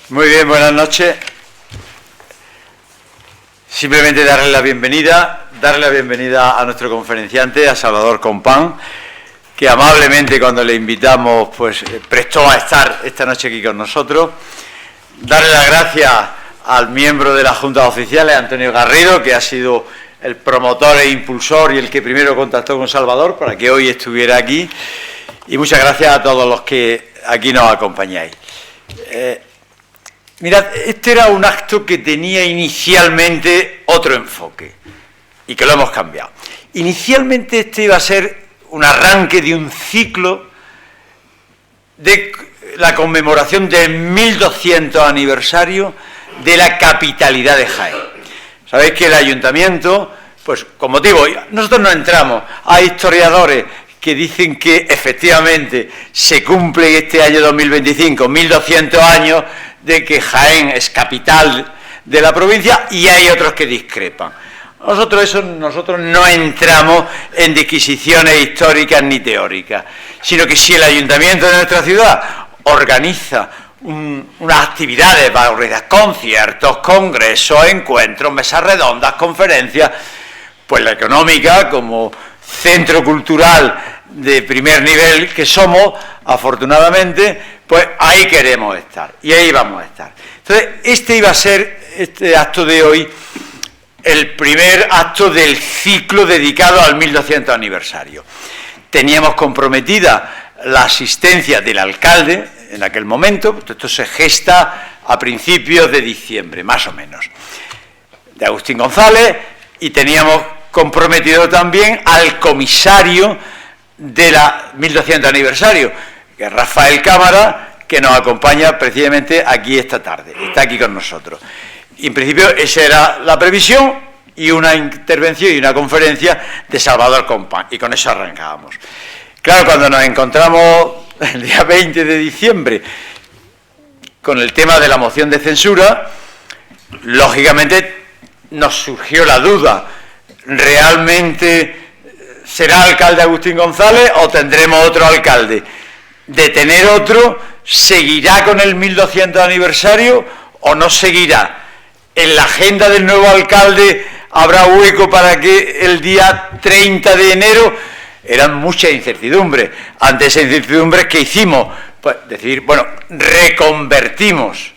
Muy bien, buenas noches. Simplemente darle la bienvenida a nuestro conferenciante, a Salvador Compán, que amablemente cuando le invitamos, pues prestó a estar esta noche aquí con nosotros. Darle las gracias al miembro de las juntas oficiales, Antonio Garrido, que ha sido el promotor e impulsor y el que primero contactó con Salvador para que hoy estuviera aquí. Y muchas gracias a todos los que aquí nos acompañáis. Mirad, este era un acto que tenía inicialmente otro enfoque y que lo hemos cambiado. Inicialmente este iba a ser un arranque de un ciclo de la conmemoración del 1200 aniversario de la capitalidad de Jaén. Sabéis que el ayuntamiento, pues con motivo, nosotros no entramos, hay historiadores que dicen que efectivamente se cumple este año 2025, 1200 años de que Jaén es capital de la provincia, y hay otros que discrepan. Nosotros no entramos en disquisiciones históricas ni teóricas, sino que si el ayuntamiento de nuestra ciudad organiza unas actividades valorosas, conciertos, congresos, encuentros, mesas redondas, conferencias, pues la Económica, como centro cultural de primer nivel que somos, afortunadamente, pues ahí queremos estar y ahí vamos a estar. Entonces, este iba a ser, este acto de hoy, el primer acto del ciclo dedicado al 1200 aniversario. Teníamos comprometida la asistencia del alcalde en aquel momento, esto se gesta a principios de diciembre, más o menos, de Agustín González, y teníamos comprometido también al comisario de la 1200 aniversario, que es Rafael Cámara, que nos acompaña precisamente aquí esta tarde, está aquí con nosotros. Y en principio esa era la previsión, y una intervención y una conferencia de Salvador Compán, y con eso arrancábamos. Claro, cuando nos encontramos el día 20 de diciembre con el tema de la moción de censura, lógicamente nos surgió la duda: ¿realmente será alcalde Agustín González o tendremos otro alcalde? De tener otro, ¿seguirá con el 1200 aniversario o no seguirá? ¿En la agenda del nuevo alcalde habrá hueco para que el día 30 de enero? Eran muchas incertidumbres. Ante esa incertidumbre, ¿qué hicimos? Pues decir, bueno, reconvertimos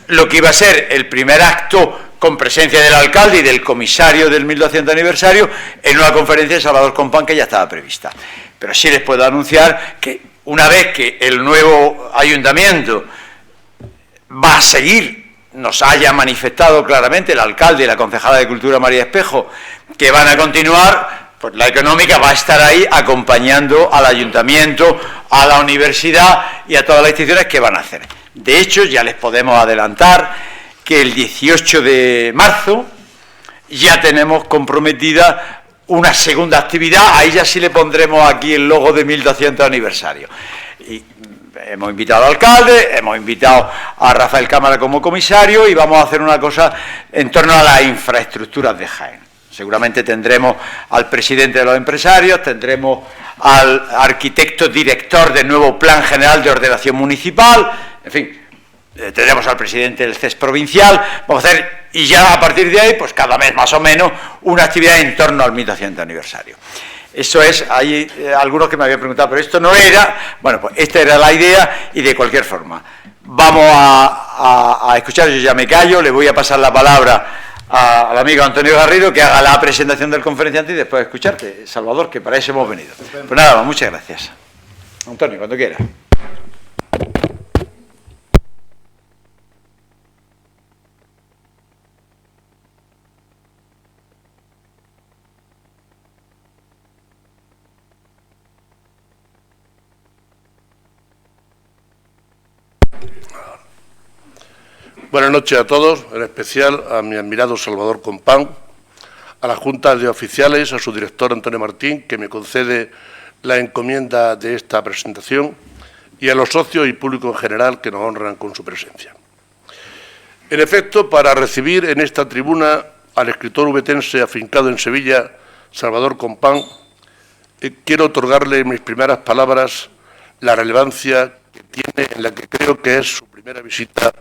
lo que iba a ser el primer acto con presencia del alcalde y del comisario del 1200 aniversario en una conferencia de Salvador Compán que ya estaba prevista. Pero sí les puedo anunciar que una vez que el nuevo ayuntamiento va a seguir, nos haya manifestado claramente el alcalde y la concejala de Cultura María Espejo que van a continuar, pues la Económica va a estar ahí acompañando al ayuntamiento, a la universidad y a todas las instituciones que van a hacer. De hecho, ya les podemos adelantar que el 18 de marzo ya tenemos comprometida una segunda actividad. Ahí ya sí le pondremos aquí el logo de 1200 aniversario. Y hemos invitado al alcalde, hemos invitado a Rafael Cámara como comisario y vamos a hacer una cosa en torno a las infraestructuras de Jaén. Seguramente tendremos al presidente de los empresarios, tendremos al arquitecto director del nuevo Plan General de Ordenación Municipal, en fin, tendremos al presidente del CES provincial. Vamos a hacer, y ya a partir de ahí, pues cada mes más o menos, una actividad en torno al 1200 aniversario. Eso es, hay algunos que me habían preguntado, pero esto no era. Bueno, pues esta era la idea, y de cualquier forma vamos a escuchar. Yo ya me callo, le voy a pasar la palabra al amigo Antonio Garrido, que haga la presentación del conferenciante y después escucharte, Salvador, que para eso hemos venido. Pues nada, muchas gracias. Antonio, cuando quieras. Buenas noches a todos, en especial a mi admirado Salvador Compán, a la Junta de Oficiales, a su director Antonio Martín, que me concede la encomienda de esta presentación, y a los socios y público en general que nos honran con su presencia. En efecto, para recibir en esta tribuna al escritor ubetense afincado en Sevilla, Salvador Compán, quiero otorgarle en mis primeras palabras la relevancia que tiene en la que creo que es su primera visita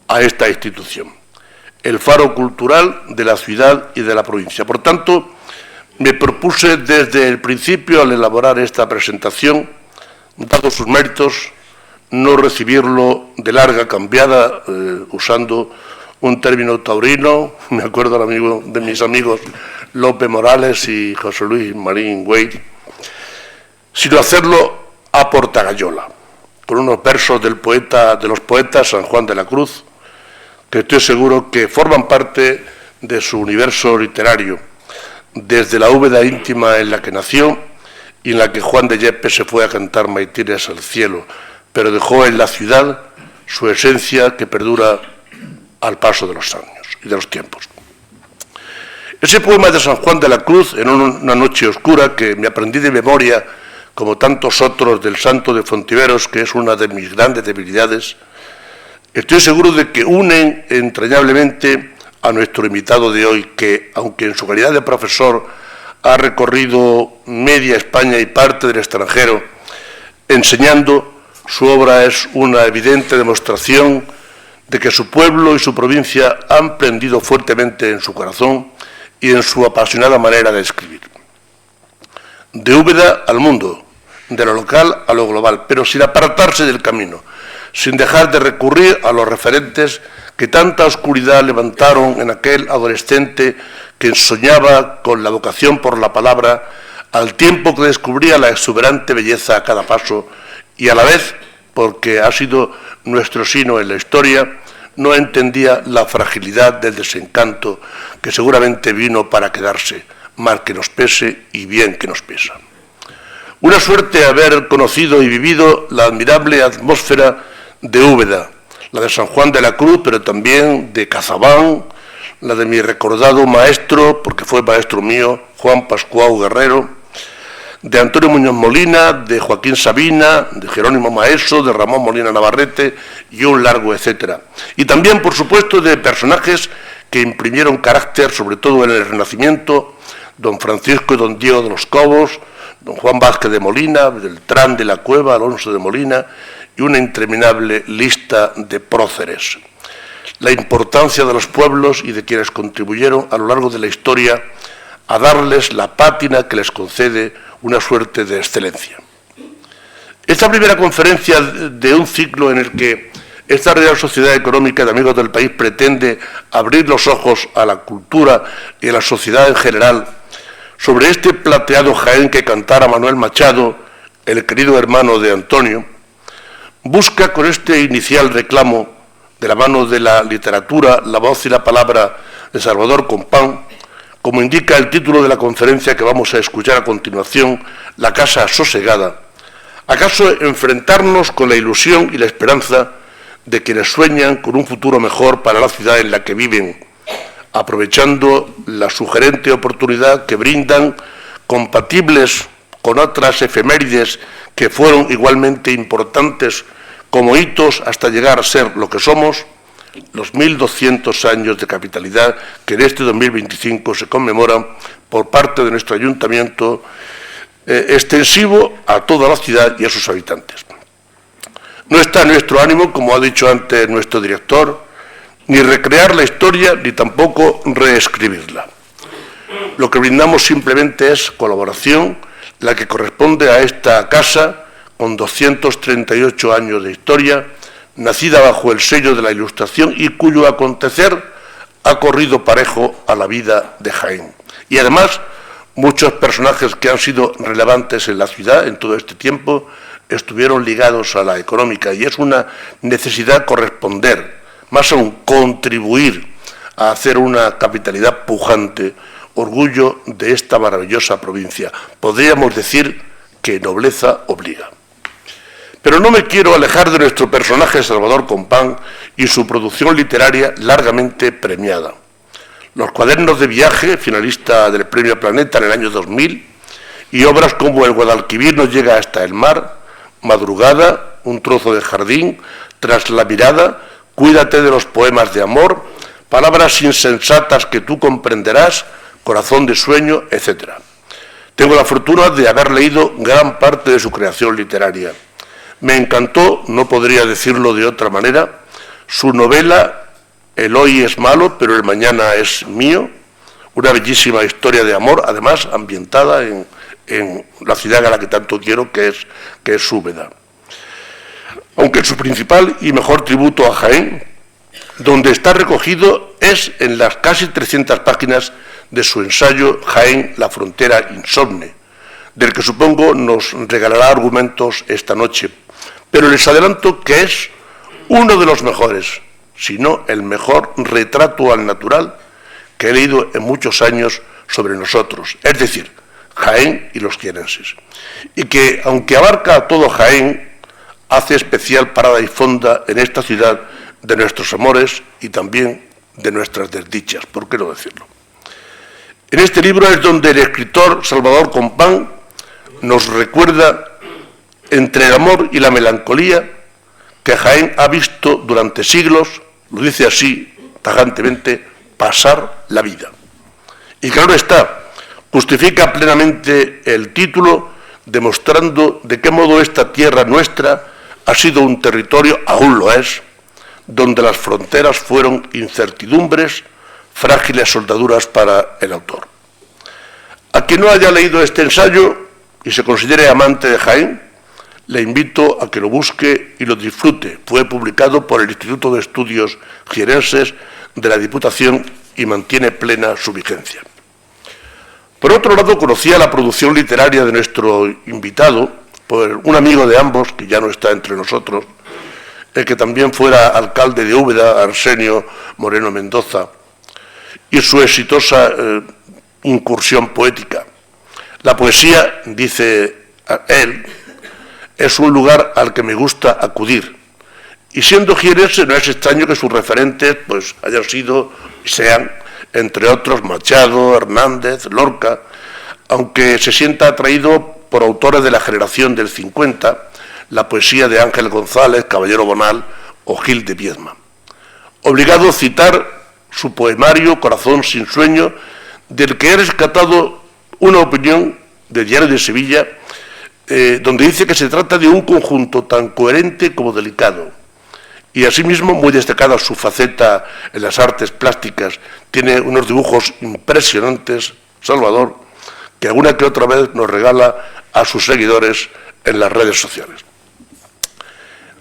a esta institución, el faro cultural de la ciudad y de la provincia. Por tanto, me propuse desde el principio, al elaborar esta presentación, dados sus méritos, no recibirlo de larga cambiada, usando un término taurino, me acuerdo de mis amigos López Morales y José Luis Marín Güell, sino hacerlo a portagayola, con unos versos de los poetas San Juan de la Cruz, que estoy seguro que forman parte de su universo literario, desde la Úbeda íntima en la que nació y en la que Juan de Yepes se fue a cantar maitines al cielo, pero dejó en la ciudad su esencia que perdura al paso de los años y de los tiempos. Ese poema de San Juan de la Cruz, en una noche oscura, que me aprendí de memoria, como tantos otros del Santo de Fontiveros, que es una de mis grandes debilidades, estoy seguro de que unen entrañablemente a nuestro invitado de hoy, que, aunque en su calidad de profesor ha recorrido media España y parte del extranjero, enseñando, su obra es una evidente demostración de que su pueblo y su provincia han prendido fuertemente en su corazón y en su apasionada manera de escribir. De Úbeda al mundo, de lo local a lo global, pero sin apartarse del camino, sin dejar de recurrir a los referentes que tanta oscuridad levantaron en aquel adolescente que soñaba con la vocación por la palabra, al tiempo que descubría la exuberante belleza a cada paso y a la vez, porque ha sido nuestro sino en la historia, no entendía la fragilidad del desencanto que seguramente vino para quedarse, mal que nos pese y bien que nos pesa. Una suerte haber conocido y vivido la admirable atmósfera de Úbeda, la de San Juan de la Cruz, pero también de Cazabán, la de mi recordado maestro, porque fue maestro mío, Juan Pascual Guerrero, de Antonio Muñoz Molina, de Joaquín Sabina, de Jerónimo Maeso, de Ramón Molina Navarrete y un largo etcétera. Y también, por supuesto, de personajes que imprimieron carácter, sobre todo en el Renacimiento, don Francisco y don Diego de los Cobos, don Juan Vázquez de Molina, Beltrán de la Cueva, Alonso de Molina y una interminable lista de próceres. La importancia de los pueblos y de quienes contribuyeron a lo largo de la historia a darles la pátina que les concede una suerte de excelencia. Esta primera conferencia de un ciclo en el que esta Real Sociedad Económica de Amigos del País pretende abrir los ojos a la cultura y a la sociedad en general sobre este plateado Jaén que cantara Manuel Machado, el querido hermano de Antonio, busca con este inicial reclamo de la mano de la literatura, la voz y la palabra de Salvador Compán, como indica el título de la conferencia que vamos a escuchar a continuación, La Casa Sosegada, ¿acaso enfrentarnos con la ilusión y la esperanza de quienes sueñan con un futuro mejor para la ciudad en la que viven, aprovechando la sugerente oportunidad que brindan, compatibles con otras efemérides que fueron igualmente importantes como hitos hasta llegar a ser lo que somos, los 1200 años de capitalidad que en este 2025 se conmemoran por parte de nuestro ayuntamiento, extensivo a toda la ciudad y a sus habitantes. No está en nuestro ánimo, como ha dicho antes nuestro director, ni recrear la historia ni tampoco reescribirla. Lo que brindamos simplemente es colaboración, la que corresponde a esta casa con 238 años de historia, nacida bajo el sello de la Ilustración y cuyo acontecer ha corrido parejo a la vida de Jaén. Y además, muchos personajes que han sido relevantes en la ciudad en todo este tiempo estuvieron ligados a la económica y es una necesidad corresponder, más aún contribuir a hacer una capitalidad pujante, orgullo de esta maravillosa provincia. Podríamos decir que nobleza obliga. Pero no me quiero alejar de nuestro personaje Salvador Compán y su producción literaria largamente premiada. Los cuadernos de viaje, finalista del Premio Planeta en el año 2000, y obras como El Guadalquivir nos llega hasta el mar, Madrugada, Un trozo de jardín, Tras la mirada, Cuídate de los poemas de amor, Palabras insensatas que tú comprenderás, Corazón de sueño, etc. Tengo la fortuna de haber leído gran parte de su creación literaria. Me encantó, no podría decirlo de otra manera, su novela El hoy es malo, pero el mañana es mío, una bellísima historia de amor, además ambientada en la ciudad a la que tanto quiero, que es Úbeda. Aunque su principal y mejor tributo a Jaén, donde está recogido, es en las casi 300 páginas de su ensayo Jaén, la frontera insomne, del que supongo nos regalará argumentos esta noche. Pero les adelanto que es uno de los mejores, si no el mejor retrato al natural que he leído en muchos años sobre nosotros, es decir, Jaén y los jienenses. Y que, aunque abarca a todo Jaén, hace especial parada y fonda en esta ciudad de nuestros amores y también de nuestras desdichas, ¿por qué no decirlo? En este libro es donde el escritor Salvador Compán nos recuerda, entre el amor y la melancolía, que Jaén ha visto durante siglos, lo dice así tajantemente, pasar la vida. Y claro está, justifica plenamente el título, demostrando de qué modo esta tierra nuestra ha sido un territorio, aún lo es, donde las fronteras fueron incertidumbres, frágiles soldaduras para el autor. A quien no haya leído este ensayo y se considere amante de Jaén, le invito a que lo busque y lo disfrute. Fue publicado por el Instituto de Estudios Jienenses de la Diputación y mantiene plena su vigencia. Por otro lado, conocía la producción literaria de nuestro invitado por un amigo de ambos, que ya no está entre nosotros, el que también fuera alcalde de Úbeda, Arsenio Moreno Mendoza, y su exitosa incursión poética. La poesía, dice él, es un lugar al que me gusta acudir. Y siendo jienense, no es extraño que sus referentes pues, hayan sido y sean, entre otros, Machado, Hernández, Lorca, aunque se sienta atraído por autores de la generación del 50, la poesía de Ángel González, Caballero Bonal o Gil de Viedma. Obligado a citar su poemario Corazón sin sueño, del que he rescatado una opinión del Diario de Sevilla, donde dice que se trata de un conjunto tan coherente como delicado. Y asimismo, muy destacada su faceta en las artes plásticas, tiene unos dibujos impresionantes, Salvador, que alguna que otra vez nos regala a sus seguidores en las redes sociales.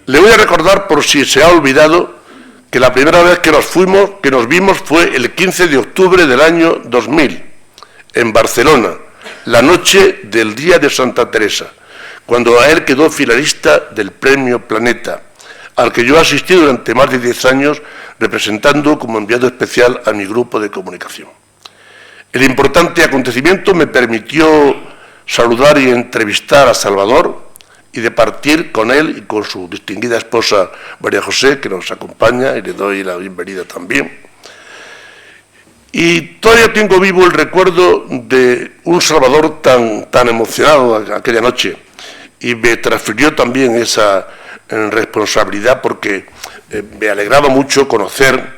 Le voy a recordar, por si se ha olvidado, que la primera vez que nos vimos fue el 15 de octubre del año 2000, en Barcelona, la noche del Día de Santa Teresa, cuando a él quedó finalista del Premio Planeta, al que yo asistí durante más de 10 años representando como enviado especial a mi grupo de comunicación. El importante acontecimiento me permitió saludar y entrevistar a Salvador y departir con él y con su distinguida esposa María José, que nos acompaña, y le doy la bienvenida también. Y todavía tengo vivo el recuerdo de un Salvador tan emocionado aquella noche, y me transfirió también esa responsabilidad porque me alegraba mucho conocer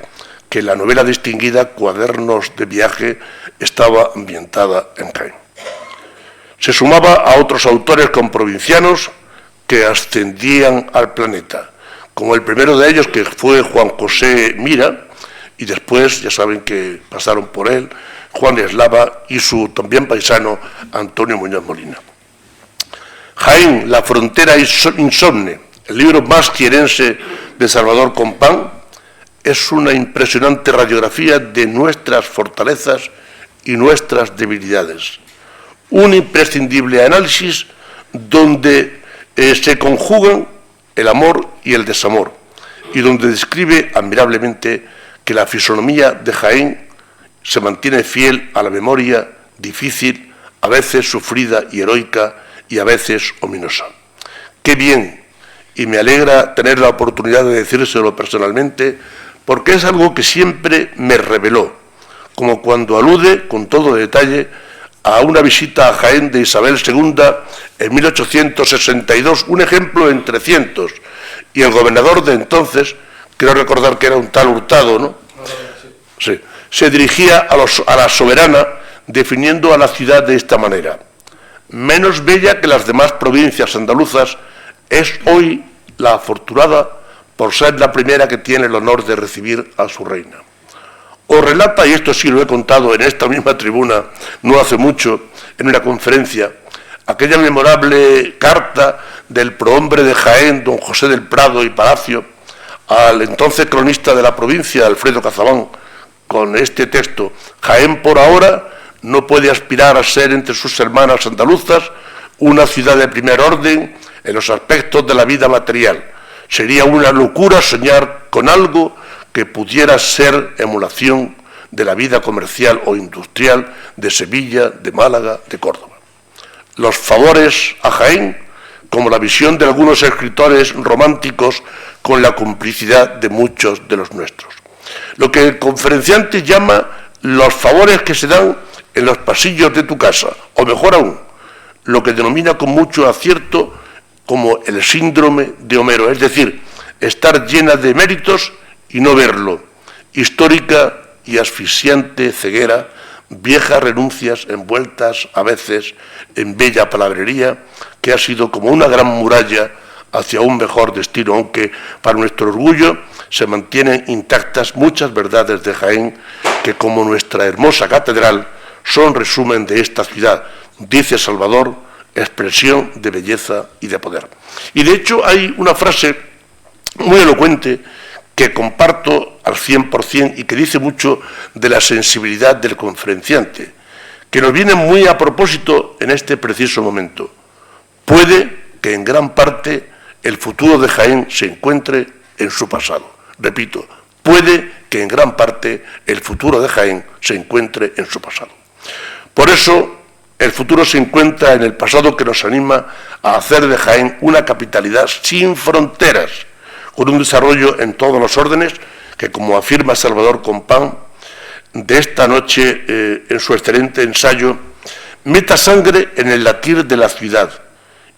que la novela distinguida Cuadernos de viaje estaba ambientada en Jaén. Se sumaba a otros autores comprovincianos que ascendían al planeta, como el primero de ellos, que fue Juan José Mira, y después, ya saben que pasaron por él, Juan Eslava y su también paisano Antonio Muñoz Molina. Jaén, la frontera insomne, el libro más jienense de Salvador Compán, es una impresionante radiografía de nuestras fortalezas y nuestras debilidades. Un imprescindible análisis donde se conjugan el amor y el desamor, y donde describe admirablemente que la fisonomía de Jaén se mantiene fiel a la memoria difícil, a veces sufrida y heroica, y a veces ominosa. ¡Qué bien! Y me alegra tener la oportunidad de decírselo personalmente, porque es algo que siempre me reveló, como cuando alude con todo detalle a una visita a Jaén de Isabel II en 1862, un ejemplo entre cientos, y el gobernador de entonces, creo recordar que era un tal Hurtado, ¿no? Sí, se dirigía a la soberana definiendo a la ciudad de esta manera: menos bella que las demás provincias andaluzas es hoy la afortunada por ser la primera que tiene el honor de recibir a su reina. Os relata, y esto sí lo he contado en esta misma tribuna no hace mucho, en una conferencia, aquella memorable carta del prohombre de Jaén, don José del Prado y Palacio, al entonces cronista de la provincia, Alfredo Cazabán, con este texto: Jaén por ahora no puede aspirar a ser entre sus hermanas andaluzas una ciudad de primer orden en los aspectos de la vida material. Sería una locura soñar con algo que pudiera ser emulación de la vida comercial o industrial de Sevilla, de Málaga, de Córdoba. Los favores a Jaén, como la visión de algunos escritores románticos con la complicidad de muchos de los nuestros. Lo que el conferenciante llama los favores que se dan en los pasillos de tu casa, o mejor aún, lo que denomina con mucho acierto como el síndrome de Homero, es decir, estar llena de méritos y no verlo, histórica y asfixiante ceguera, viejas renuncias envueltas a veces en bella palabrería, que ha sido como una gran muralla hacia un mejor destino, aunque para nuestro orgullo se mantienen intactas muchas verdades de Jaén, que como nuestra hermosa catedral son resumen de esta ciudad, dice Salvador, expresión de belleza y de poder. Y de hecho hay una frase muy elocuente que comparto al 100% y que dice mucho de la sensibilidad del conferenciante, que nos viene muy a propósito en este preciso momento. Puede que en gran parte el futuro de Jaén se encuentre en su pasado. Repito, puede que en gran parte el futuro de Jaén se encuentre en su pasado. Por eso, el futuro se encuentra en el pasado, que nos anima a hacer de Jaén una capitalidad sin fronteras, con un desarrollo en todos los órdenes, que, como afirma Salvador Compán, de esta noche en su excelente ensayo, meta sangre en el latir de la ciudad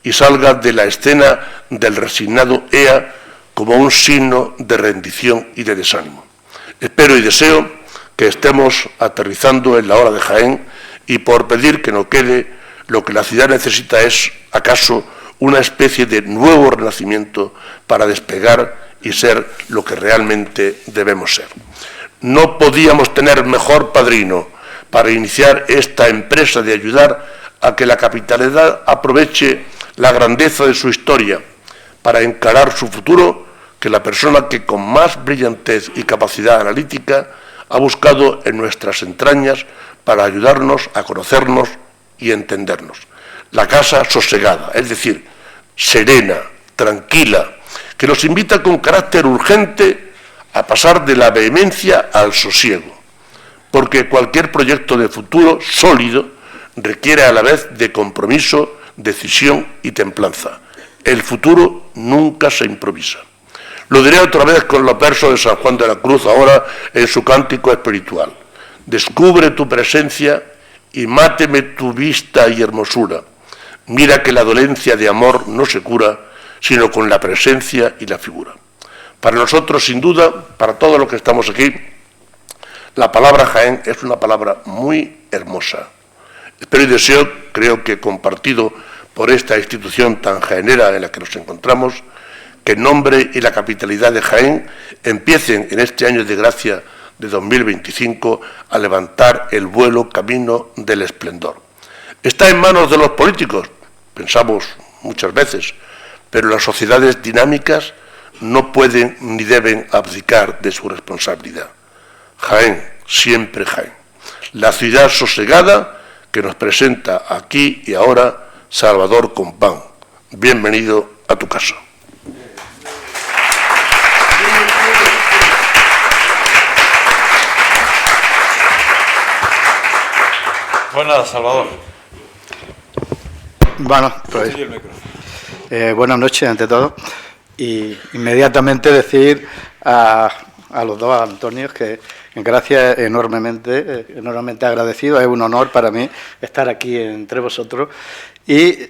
y salga de la escena del resignado EA como un signo de rendición y de desánimo. Espero y deseo que estemos aterrizando en la hora de Jaén, y por pedir que no quede, lo que la ciudad necesita es, acaso, una especie de nuevo renacimiento para despegar y ser lo que realmente debemos ser. No podíamos tener mejor padrino para iniciar esta empresa de ayudar a que la capitalidad aproveche la grandeza de su historia para encarar su futuro, que la persona que con más brillantez y capacidad analítica ha buscado en nuestras entrañas para ayudarnos a conocernos y entendernos. La casa sosegada, es decir, serena, tranquila, que nos invita con carácter urgente a pasar de la vehemencia al sosiego, porque cualquier proyecto de futuro sólido requiere a la vez de compromiso, decisión y templanza. El futuro nunca se improvisa. Lo diré otra vez con los versos de San Juan de la Cruz, ahora en su cántico espiritual. Descubre tu presencia y máteme tu vista y hermosura. Mira que la dolencia de amor no se cura, sino con la presencia y la figura. Para nosotros, sin duda, para todos los que estamos aquí, la palabra Jaén es una palabra muy hermosa. Espero y deseo, creo que compartido por esta institución tan jaenera en la que nos encontramos, que el nombre y la capitalidad de Jaén empiecen en este año de gracia de 2025 a levantar el vuelo camino del esplendor. Está en manos de los políticos, pensamos muchas veces, pero las sociedades dinámicas no pueden ni deben abdicar de su responsabilidad. Jaén, siempre Jaén. La ciudad sosegada que nos presenta aquí y ahora Salvador Compán. Bienvenido a tu casa. Pues nada, Salvador. Bueno, pues, buenas noches ante todo. Y inmediatamente decir a los dos Antonios que gracias enormemente agradecido. Es un honor para mí estar aquí entre vosotros. Y,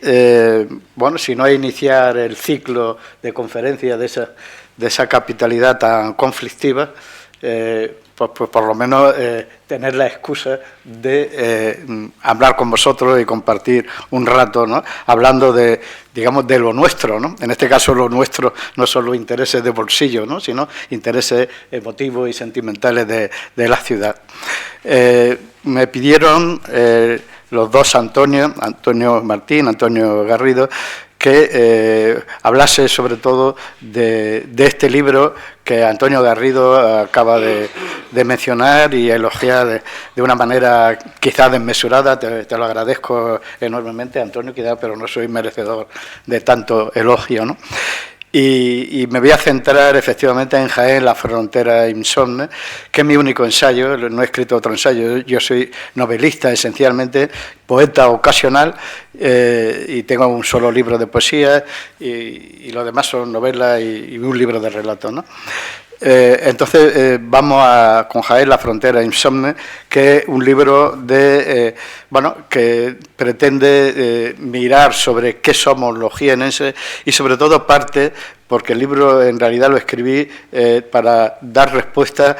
bueno, si no es iniciar el ciclo de conferencias de esa capitalidad tan conflictiva, por lo menos tener la excusa de hablar con vosotros y compartir un rato, ¿no? Hablando de, digamos, de lo nuestro, ¿no? En este caso lo nuestro no son los intereses de bolsillo, ¿no? Sino intereses emotivos y sentimentales de la ciudad. Me pidieron los dos Antonio Martín, Antonio Garrido, que hablase sobre todo de este libro que Antonio Garrido acaba de mencionar y elogiar de una manera quizás desmesurada. Te lo agradezco enormemente, Antonio, quizás, pero no soy merecedor de tanto elogio, ¿no? Y me voy a centrar efectivamente en Jaén, la frontera insomne, que es mi único ensayo. No he escrito otro ensayo, yo soy novelista esencialmente, poeta ocasional, y tengo un solo libro de poesía y lo demás son novelas y un libro de relatos, ¿no? Entonces vamos con Jaén, la frontera insomne, que es un libro que pretende mirar sobre qué somos los jienenses y sobre todo parte, porque el libro en realidad lo escribí para dar respuesta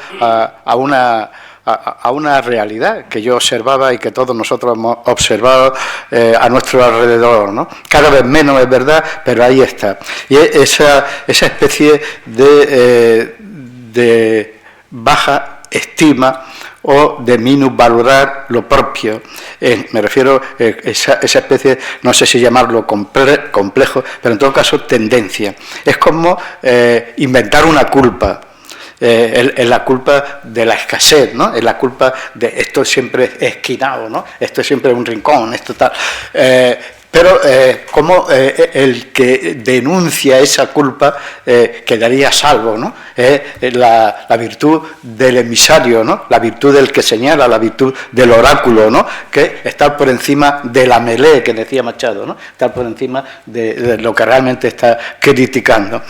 a una realidad que yo observaba y que todos nosotros hemos observado a nuestro alrededor, ¿no? Cada vez menos, es verdad, pero ahí está. Y esa especie de baja estima o de minusvalorar lo propio. Me refiero a esa especie, no sé si llamarlo complejo, pero en todo caso tendencia. Es como inventar una culpa. Es la culpa de la escasez, ¿no? Es la culpa de esto siempre es esquinado, ¿no? Esto es siempre un rincón, esto tal. Pero como el que denuncia esa culpa quedaría a salvo, ¿no? La virtud del emisario, ¿no? La virtud del que señala, la virtud del oráculo, ¿no? Que está por encima de la melé, que decía Machado, ¿no? Está por encima de lo que realmente está criticando.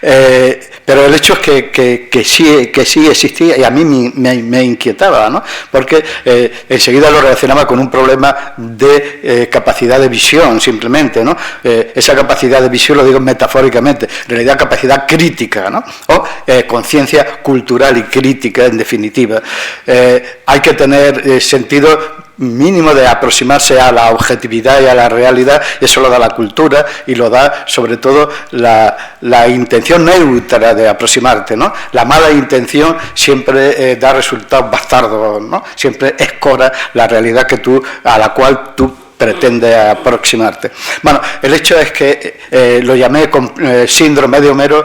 Pero el hecho es que sí existía y a mí me inquietaba, ¿no? Porque enseguida lo relacionaba con un problema de capacidad de visión, simplemente, ¿no? Esa capacidad de visión lo digo metafóricamente, en realidad capacidad crítica, ¿no? O conciencia cultural y crítica, en definitiva. Hay que tener sentido mínimo de aproximarse a la objetividad y a la realidad, y eso lo da la cultura y lo da sobre todo la intención neutra de aproximarte, ¿no? La mala intención siempre da resultados bastardos, ¿no? Siempre escora la realidad a la cual tú pretende aproximarte. Bueno, el hecho es que lo llamé síndrome de Homero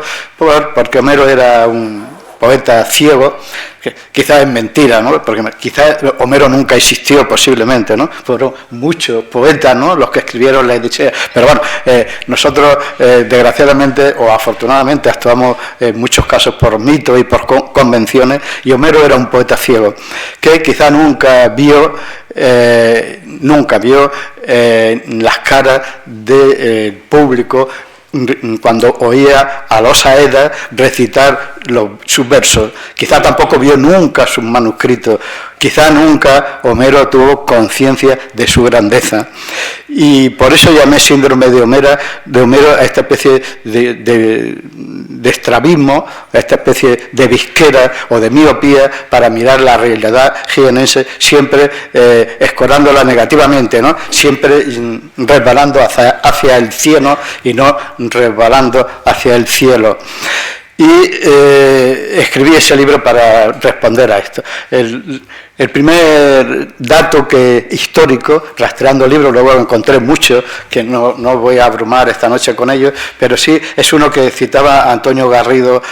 porque Homero era un poeta ciego, que quizás es mentira, ¿no? Porque quizás Homero nunca existió posiblemente, ¿no? Fueron muchos poetas, ¿no? Los que escribieron la Odisea. Pero bueno, nosotros desgraciadamente o afortunadamente actuamos en muchos casos por mitos y por convenciones, y Homero era un poeta ciego que quizás nunca vio las caras del público cuando oía a los Aedas recitar sus versos. Quizá tampoco vio nunca sus manuscritos, quizá nunca Homero tuvo conciencia de su grandeza. Y por eso llamé síndrome de Homero a esta especie de estrabismo, a esta especie de visquera o de miopía para mirar la realidad jienense, siempre escorándola negativamente, ¿no? Siempre resbalando hacia el cielo y no resbalando hacia el cielo. Y escribí ese libro para responder a esto. El primer dato histórico, rastreando libros, luego encontré muchos, que no voy a abrumar esta noche con ellos, pero sí es uno que citaba Antonio Garrido,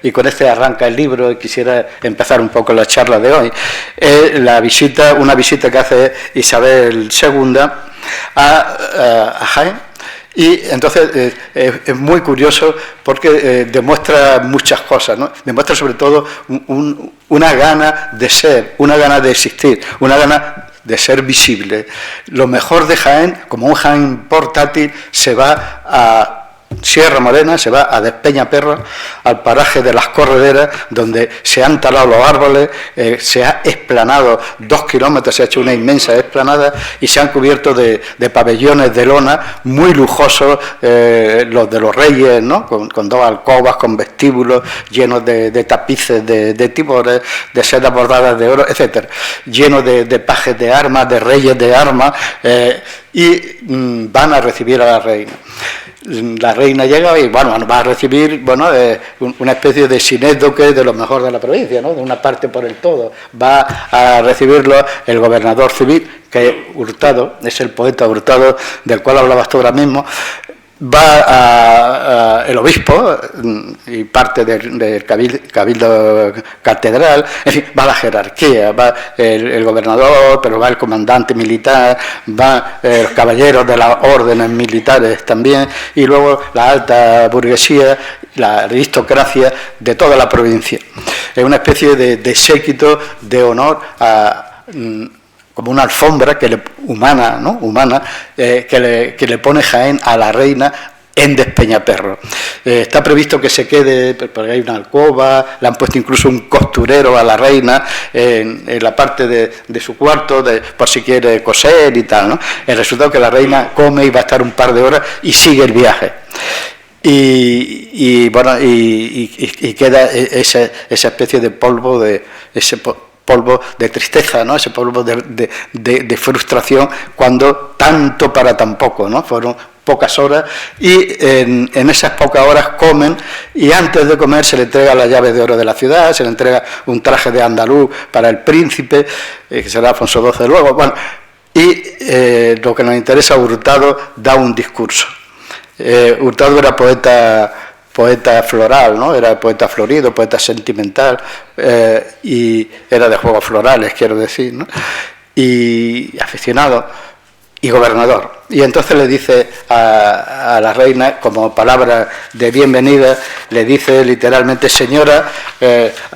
y con este arranca el libro, y quisiera empezar un poco la charla de hoy. Una visita que hace Isabel II a Jaén. Y entonces es muy curioso porque demuestra muchas cosas, ¿no? Demuestra sobre todo una gana de ser, una gana de existir, una gana de ser visible. Lo mejor de Jaén, como un Jaén portátil, se va Sierra Morena, se va a Despeñaperro, al paraje de las Correderas, donde se han talado los árboles, se ha explanado 2 kilómetros, se ha hecho una inmensa explanada y se han cubierto de pabellones de lona muy lujosos, los de los reyes, ¿no? Con 2 alcobas, con vestíbulos llenos de tapices de tibores, de sedas bordadas de oro, etcétera, llenos de pajes de armas, de reyes de armas, y van a recibir a la reina. La reina llega y va a recibir una especie de sinédoque de lo mejor de la provincia, ¿no? De una parte por el todo. Va a recibirlo el gobernador civil, que Hurtado, es el poeta Hurtado del cual hablabas tú ahora mismo. Va el obispo y parte del cabildo catedral, en fin, va la jerarquía, va el gobernador, pero va el comandante militar, va los caballeros de las órdenes militares también, y luego la alta burguesía, la aristocracia de toda la provincia. Es una especie de séquito de honor como una alfombra humana, que le pone Jaén a la reina en Despeñaperro. Está previsto que se quede, porque hay una alcoba, le han puesto incluso un costurero a la reina en la parte de su cuarto, por si quiere coser y tal, ¿no? El resultado es que la reina come y va a estar un par de horas y sigue el viaje. Y queda esa especie de polvo polvo de tristeza, ¿no? Ese polvo de frustración, cuando tanto para tan poco, ¿no? Fueron pocas horas y en esas pocas horas comen, y antes de comer se le entrega la llave de oro de la ciudad, se le entrega un traje de andaluz para el príncipe, que será Alfonso XII luego, y lo que nos interesa, Hurtado da un discurso. Hurtado era poeta floral, ¿no? Era poeta florido, poeta sentimental, y era de juegos florales, quiero decir, ¿no? Y aficionado y gobernador. Y entonces le dice a la reina, como palabra de bienvenida, le dice literalmente: señora,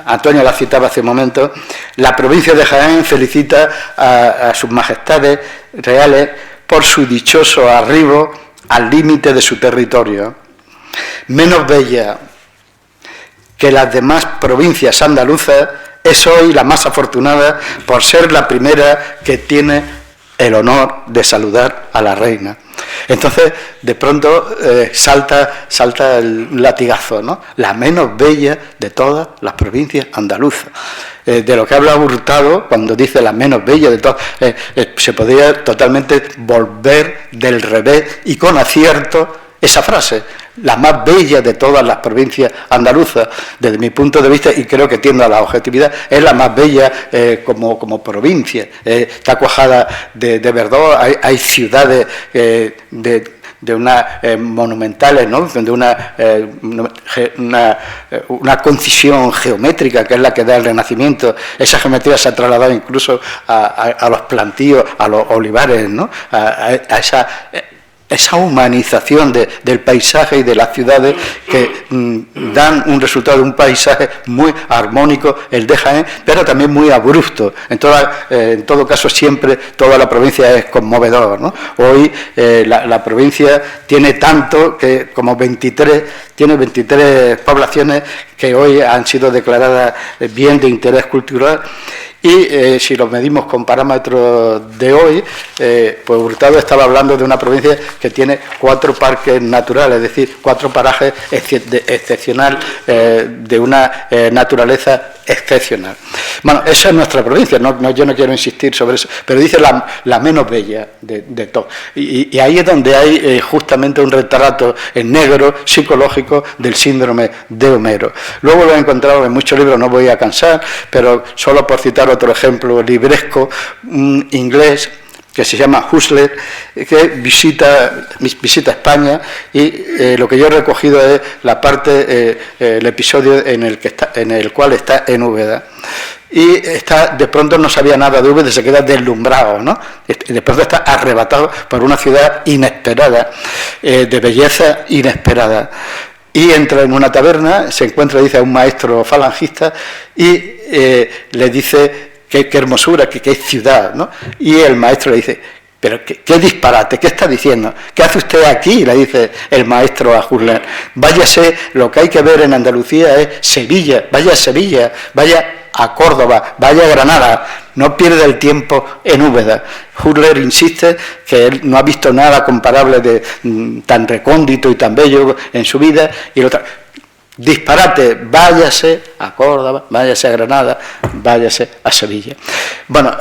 Antonio la citaba hace un momento, la provincia de Jaén felicita a sus majestades reales por su dichoso arribo al límite de su territorio. Menos bella que las demás provincias andaluzas, es hoy la más afortunada por ser la primera que tiene el honor de saludar a la reina. Entonces, de pronto salta el latigazo, ¿no? La menos bella de todas las provincias andaluzas. De lo que habla Hurtado cuando dice la menos bella de todas, se podría totalmente volver del revés y con acierto esa frase, la más bella de todas las provincias andaluzas, desde mi punto de vista, y creo que tiende a la objetividad, es la más bella como provincia. Está cuajada de verdor, hay ciudades de unas monumentales, ¿no? De una concisión geométrica que es la que da el Renacimiento. Esa geometría se ha trasladado incluso a los plantíos, a los olivares, ¿no? A esa humanización del paisaje y de las ciudades que dan un resultado de un paisaje muy armónico, el de Jaén, pero también muy abrupto. En todo caso, siempre toda la provincia es conmovedor, ¿no? Hoy la provincia tiene tanto que como 23 poblaciones que hoy han sido declaradas bien de interés cultural. Y si lo medimos con parámetros de hoy, pues Hurtado estaba hablando de una provincia que tiene 4 parques naturales, es decir, 4 parajes excepcional, de una naturaleza excepcional. Bueno, esa es nuestra provincia, yo no quiero insistir sobre eso, pero dice la menos bella de todo. Y ahí es donde hay justamente un retrato en negro psicológico del síndrome de Homero. Luego lo he encontrado en muchos libros, no voy a cansar, pero solo por citar otro ejemplo libresco, un inglés que se llama Huslet, que visita España, y lo que yo he recogido es la parte, el episodio en el cual está en Úbeda. Y de pronto no sabía nada de Úbeda, se queda deslumbrado, ¿no? De pronto está arrebatado por una ciudad inesperada, de belleza inesperada. Y entra en una taberna, se encuentra, dice, a un maestro falangista y le dice qué hermosura, qué ciudad, ¿no? Y el maestro le dice: Pero ¿qué disparate? ¿Qué está diciendo? ¿Qué hace usted aquí? Le dice el maestro a Husserl. Váyase, lo que hay que ver en Andalucía es Sevilla, vaya a Córdoba, vaya a Granada, no pierda el tiempo en Úbeda. Husserl insiste que él no ha visto nada comparable de tan recóndito y tan bello en su vida, y lo disparate, váyase a Córdoba, váyase a Granada, váyase a Sevilla. Bueno,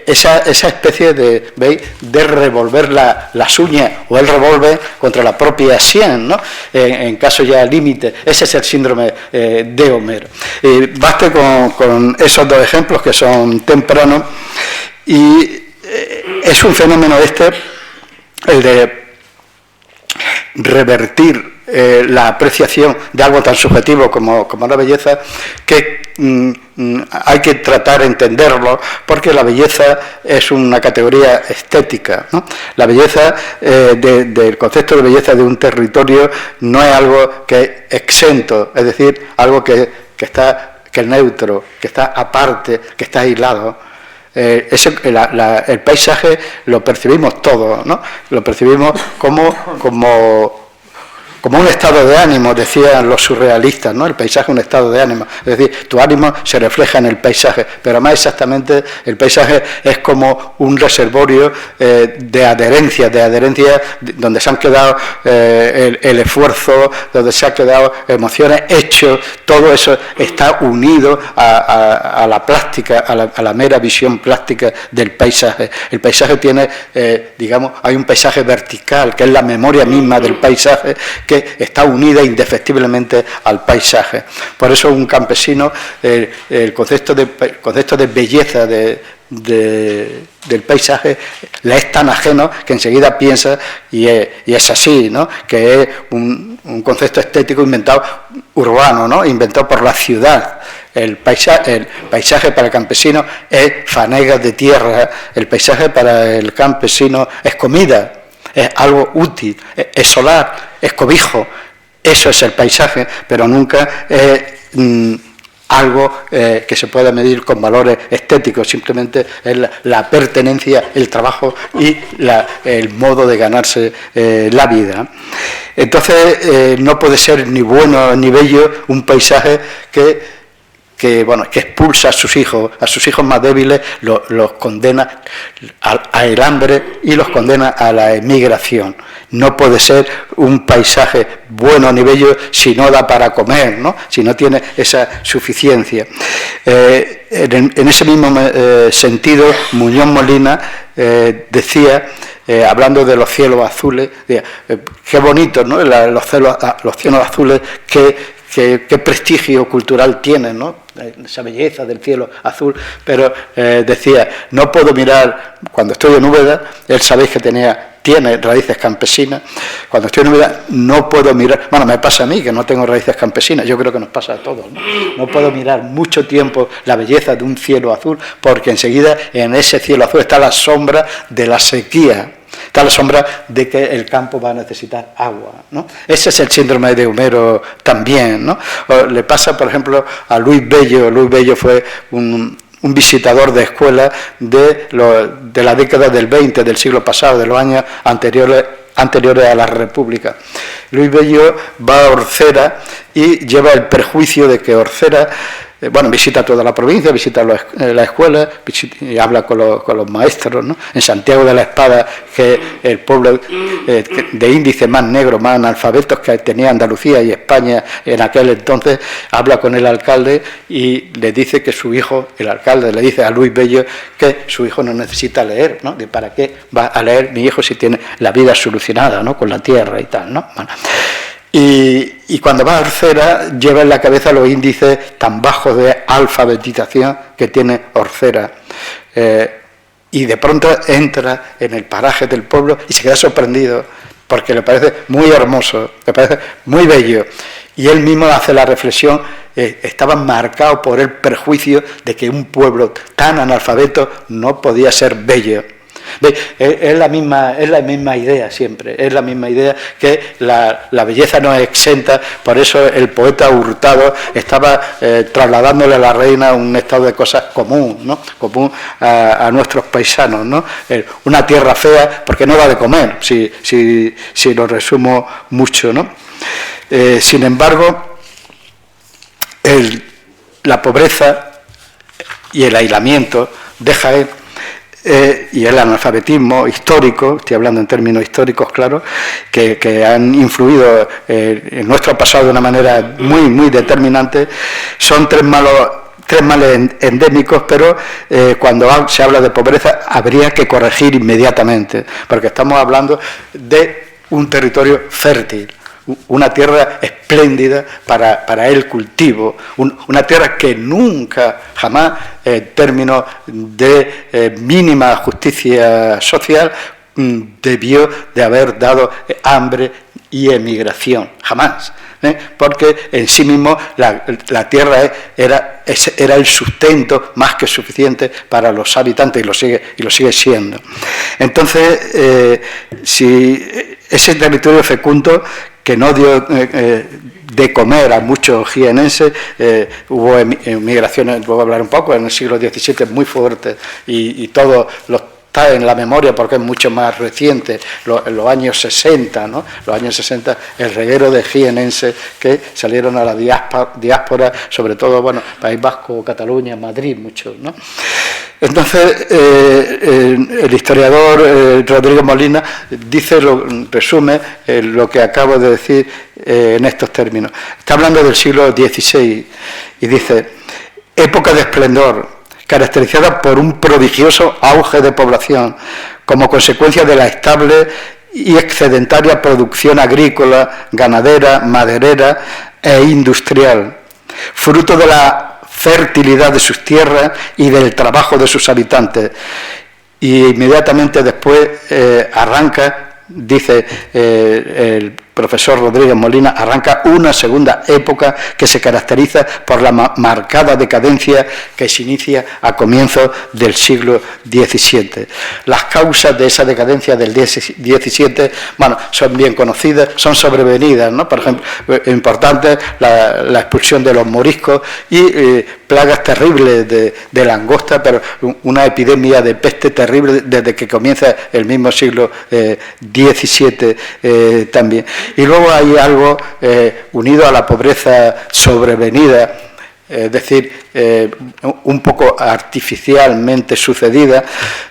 esa especie de, ¿veis?, de revolver las uñas, o el revólver contra la propia sien, ¿no? En caso ya límite, ese es el síndrome de Homero. Baste con esos dos ejemplos que son tempranos, y es un fenómeno el de revertir la apreciación de algo tan subjetivo como la belleza, que hay que tratar de entenderlo, porque la belleza es una categoría estética, ¿no? La belleza, del concepto de belleza de un territorio, no es algo que es exento, es decir, algo que es neutro, que está aparte, que está aislado. El paisaje lo percibimos todos, ¿no? Lo percibimos como un estado de ánimo, decían los surrealistas, ¿no? El paisaje es un estado de ánimo, es decir, tu ánimo se refleja en el paisaje, pero más exactamente el paisaje es como un reservorio de adherencia donde se han quedado el esfuerzo, donde se han quedado emociones, hechos, todo eso está unido a la plástica, a la mera visión plástica del paisaje. El paisaje tiene, hay un paisaje vertical, que es la memoria misma del paisaje, que está unida indefectiblemente al paisaje. Por eso un campesino, el concepto de belleza del paisaje le es tan ajeno que enseguida piensa, y es así, ¿no?, que es un concepto estético inventado urbano, ¿no?, inventado por la ciudad. El paisaje para el campesino es fanegas de tierra, el paisaje para el campesino es comida, es algo útil, es solar, es cobijo. Eso es el paisaje, pero nunca es algo que se pueda medir con valores estéticos, simplemente es la pertenencia, el trabajo y el modo de ganarse la vida. Entonces no puede ser ni bueno ni bello un paisaje que expulsa a sus hijos más débiles, los condena al hambre y los condena a la emigración. No puede ser un paisaje bueno ni bello si no da para comer, ¿no?, si no tiene esa suficiencia. En ese mismo sentido, Muñoz Molina decía, hablando de los cielos azules, qué bonito, ¿no?, los cielos azules, qué prestigio cultural tienen, ¿no?, esa belleza del cielo azul, pero decía, no puedo mirar, cuando estoy en Úbeda, él sabéis que tiene raíces campesinas, cuando estoy en Úbeda no puedo mirar, bueno, me pasa a mí que no tengo raíces campesinas, yo creo que nos pasa a todos, no puedo mirar mucho tiempo la belleza de un cielo azul, porque enseguida en ese cielo azul está la sombra de la sequía, está la sombra de que el campo va a necesitar agua, ¿no? Ese es el síndrome de Homero también, ¿no? Le pasa, por ejemplo, a Luis Bello. Luis Bello fue un visitador de escuelas de la década del 20, del siglo pasado, de los años anteriores a la República. Luis Bello va a Orcera y lleva el prejuicio de que Orcera, visita toda la provincia, visita la escuela, y habla con los maestros, ¿no? En Santiago de la Espada, que el pueblo de índice más negro, más analfabetos que tenía Andalucía y España en aquel entonces, habla con el alcalde y le dice que su hijo, el alcalde le dice a Luis Bello que su hijo no necesita leer, ¿no? ¿De para qué va a leer mi hijo si tiene la vida solucionada, ¿no?, con la tierra y tal, ¿no? Bueno. Y cuando va a Orcera lleva en la cabeza los índices tan bajos de alfabetización que tiene Orcera, y de pronto entra en el paraje del pueblo y se queda sorprendido porque le parece muy hermoso, le parece muy bello, y él mismo hace la reflexión, estaba marcado por el prejuicio de que un pueblo tan analfabeto no podía ser bello. Es la misma idea siempre, es la misma idea que la belleza no es exenta, por eso el poeta Hurtado estaba trasladándole a la reina un estado de cosas común, ¿no? Común a nuestros paisanos, ¿no? Una tierra fea porque no da de comer, si lo resumo mucho, ¿no? Sin embargo, la pobreza y el aislamiento de Jaén y el analfabetismo histórico, estoy hablando en términos históricos, claro, que han influido en nuestro pasado de una manera muy, muy determinante, son tres males endémicos, pero cuando se habla de pobreza habría que corregir inmediatamente, porque estamos hablando de un territorio fértil, una tierra espléndida para el cultivo, una tierra que nunca, jamás, en términos de mínima justicia social, debió de haber dado hambre y emigración, jamás. Porque en sí mismo la tierra era el sustento más que suficiente para los habitantes y lo sigue siendo. Entonces, si ese territorio fecundo que no dio de comer a muchos jienenses, hubo emigraciones, voy a hablar un poco, en el siglo XVII muy fuertes y todo está en la memoria porque es mucho más reciente, en los años 60, ¿no? Los años 60, el reguero de jienenses que salieron a la diáspora, sobre todo, bueno, País Vasco, Cataluña, Madrid, muchos, ¿no? Entonces, el historiador Rodrigo Molina resume lo que acabo de decir en estos términos. Está hablando del siglo XVI y dice: época de esplendor, caracterizada por un prodigioso auge de población, como consecuencia de la estable y excedentaria producción agrícola, ganadera, maderera e industrial, fruto de la fertilidad de sus tierras y del trabajo de sus habitantes. Y inmediatamente después arranca, dice el profesor Rodríguez Molina, arranca una segunda época que se caracteriza por la marcada decadencia que se inicia a comienzos del siglo XVII. Las causas de esa decadencia del XVII, bueno, son bien conocidas, son sobrevenidas, ¿no? Por ejemplo, importante la expulsión de los moriscos y plagas terribles de langosta, pero una epidemia de peste terrible desde que comienza el mismo siglo XVII también. Y luego hay algo unido a la pobreza sobrevenida, es decir, un poco artificialmente sucedida,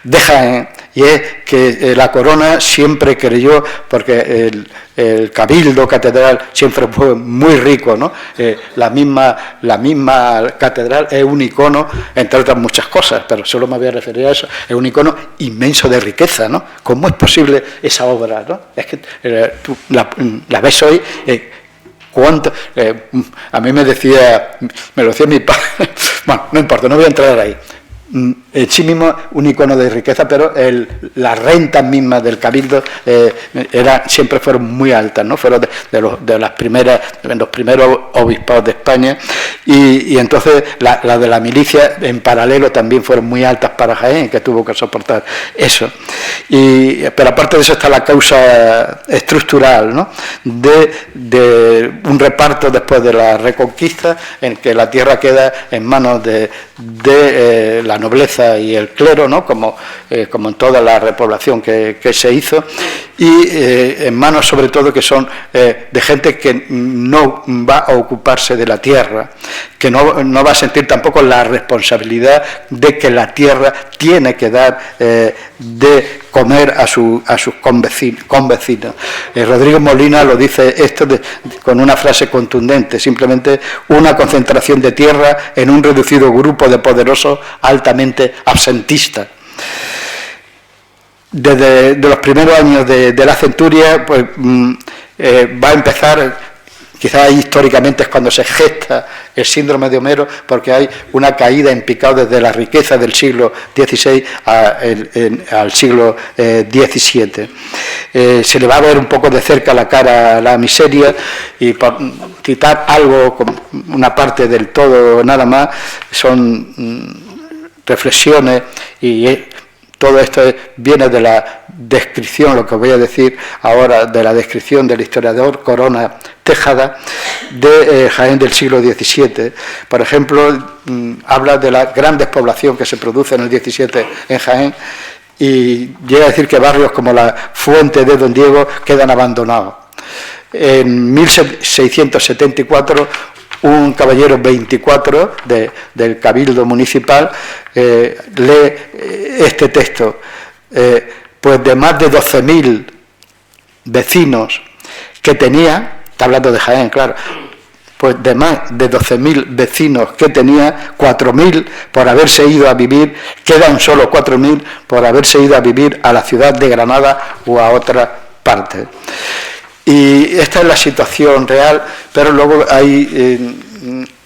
de Jaén, y es que la corona siempre creyó, porque el cabildo catedral siempre fue muy rico, ¿no? La misma catedral es un icono, entre otras muchas cosas, pero solo me voy a referir a eso, es un icono inmenso de riqueza, ¿no? ¿Cómo es posible esa obra, ¿no? Es que tú la ves hoy. ¿Cuánto? A mí me lo decía mi padre, bueno, no importa, no voy a entrar ahí. En sí mismo un icono de riqueza, pero las rentas mismas del cabildo siempre fueron muy altas, ¿no? Fueron de los primeros obispados de España y entonces la de la milicia en paralelo también fueron muy altas para Jaén, que tuvo que soportar eso. Pero aparte de eso está la causa estructural, ¿no? de un reparto después de la Reconquista en que la tierra queda en manos de la nobleza y el clero, ¿no? Como en toda la repoblación que se hizo, y en manos sobre todo que son de gente que no va a ocuparse de la tierra, que no va a sentir tampoco la responsabilidad de que la tierra tiene que dar de comer a sus convecinos. Rodrigo Molina lo dice esto con una frase contundente: simplemente una concentración de tierra en un reducido grupo de poderosos altamente absentistas. Desde los primeros años de la centuria, pues va a empezar. Quizás históricamente es cuando se gesta el síndrome de Homero, porque hay una caída en picado desde la riqueza del siglo XVI al siglo XVII. Se le va a ver un poco de cerca la cara a la miseria, y por citar algo, una parte del todo nada más, son reflexiones y todo esto viene de la descripción, lo que voy a decir ahora, de la descripción del historiador Corona Tejada de Jaén del siglo XVII. Por ejemplo, habla de la gran despoblación que se produce en el XVII en Jaén y llega a decir que barrios como la Fuente de Don Diego quedan abandonados. En 1674, un caballero 24 del Cabildo Municipal lee este texto. Pues de más de 12.000 vecinos que tenía, está hablando de Jaén, claro, pues de más de 12.000 vecinos que tenía, 4.000 por haberse ido a vivir, quedan solo 4.000 por haberse ido a vivir a la ciudad de Granada o a otra parte. Y esta es la situación real, pero luego hay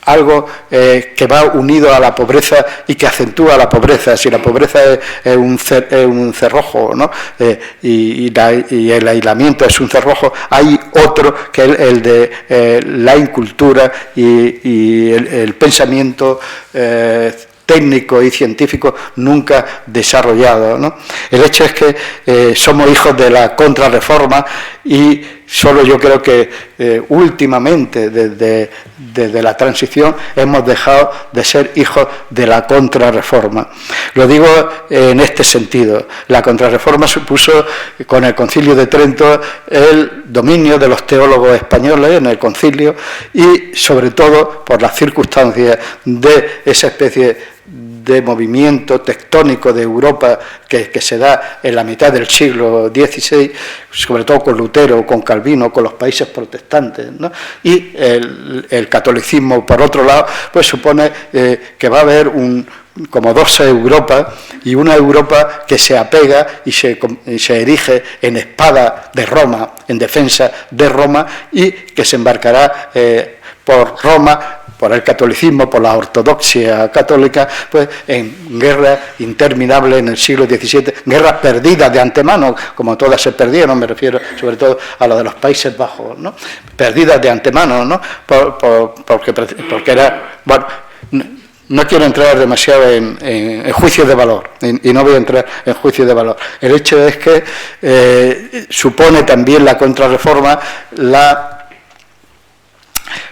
algo que va unido a la pobreza y que acentúa la pobreza. Si la pobreza es un cerrojo, ¿no? y el aislamiento es un cerrojo, hay otro que es el de la incultura y el pensamiento técnico y científico nunca desarrollado, ¿no? El hecho es que somos hijos de la contrarreforma y solo yo creo que últimamente, desde la transición, hemos dejado de ser hijos de la contrarreforma. Lo digo en este sentido. La contrarreforma supuso, con el Concilio de Trento, el dominio de los teólogos españoles en el concilio y, sobre todo, por las circunstancias de esa especie de movimiento tectónico de Europa que se da en la mitad del siglo XVI, sobre todo con Lutero, con Calvino, con los países protestantes, ¿no? Y el catolicismo, por otro lado, pues supone que va a haber como dos Europas, y una Europa que se apega y se erige en espada de Roma, en defensa de Roma, y que se embarcará por Roma, por el catolicismo, por la ortodoxia católica, pues en guerras interminables en el siglo XVII, guerras perdidas de antemano, como todas se perdieron, me refiero sobre todo a lo de los Países Bajos, ¿no? Perdidas de antemano, ¿no? Porque era, bueno, no quiero entrar demasiado en juicios de valor, y no voy a entrar en juicios de valor. El hecho es que supone también la contrarreforma la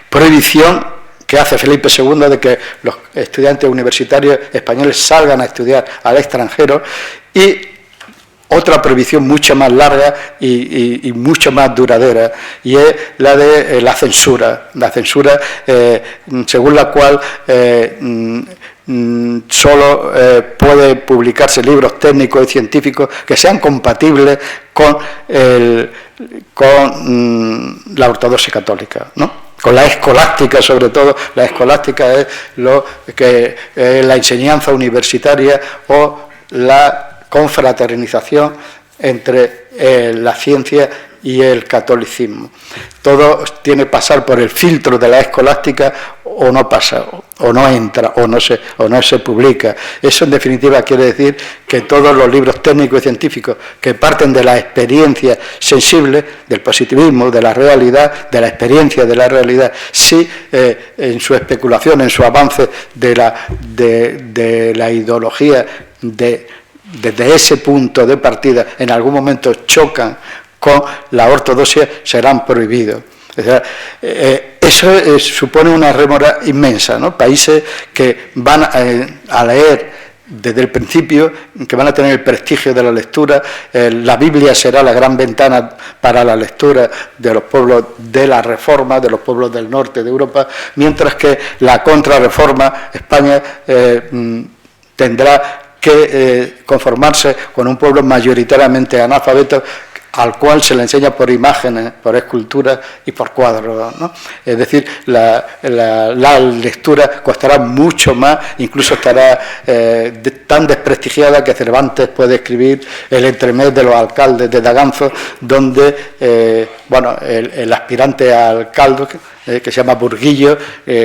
prohibición que hace Felipe II de que los estudiantes universitarios españoles salgan a estudiar al extranjero, y otra prohibición mucho más larga y mucho más duradera, y es la de la censura. La censura según la cual solo puede publicarse libros técnicos y científicos que sean compatibles con la ortodoxia católica, ¿no? Con la escolástica, sobre todo. La escolástica es lo que la enseñanza universitaria o la confraternización entre la ciencia y el catolicismo. Todo tiene que pasar por el filtro de la escolástica, o no pasa, o no entra, o no se publica. Eso, en definitiva, quiere decir que todos los libros técnicos y científicos que parten de la experiencia sensible, del positivismo, de la realidad, de la experiencia de la realidad, sí, en su especulación, en su avance de la ideología, desde ese punto de partida, en algún momento chocan con la ortodoxia, serán prohibidos. O sea, eso supone una rémora inmensa, ¿no? Países que van a leer desde el principio, que van a tener el prestigio de la lectura. La Biblia será la gran ventana para la lectura de los pueblos de la Reforma, de los pueblos del norte de Europa, mientras que la contrarreforma, España, tendrá que conformarse con un pueblo mayoritariamente analfabeto, al cual se le enseña por imágenes, por esculturas y por cuadros, ¿no? Es decir, la lectura costará mucho más, incluso estará tan desprestigiada que Cervantes puede escribir El entremés de los alcaldes de Daganzo, donde el aspirante a alcalde, que se llama Burguillo,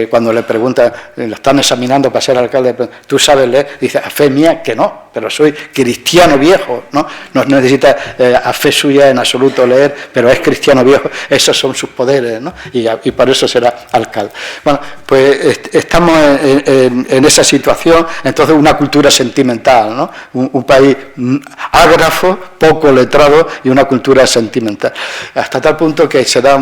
cuando le preguntan, lo están examinando para ser alcalde, tú sabes leer, dice, a fe mía que no, pero soy cristiano viejo, ¿no? No necesita a fe suya en absoluto leer, pero es cristiano viejo, esos son sus poderes, ¿no? Y por eso será alcalde. Bueno, pues estamos en esa situación, entonces una cultura sentimental, ¿no? Un país ágrafo, poco letrado y una cultura sentimental. Hasta tal punto que se da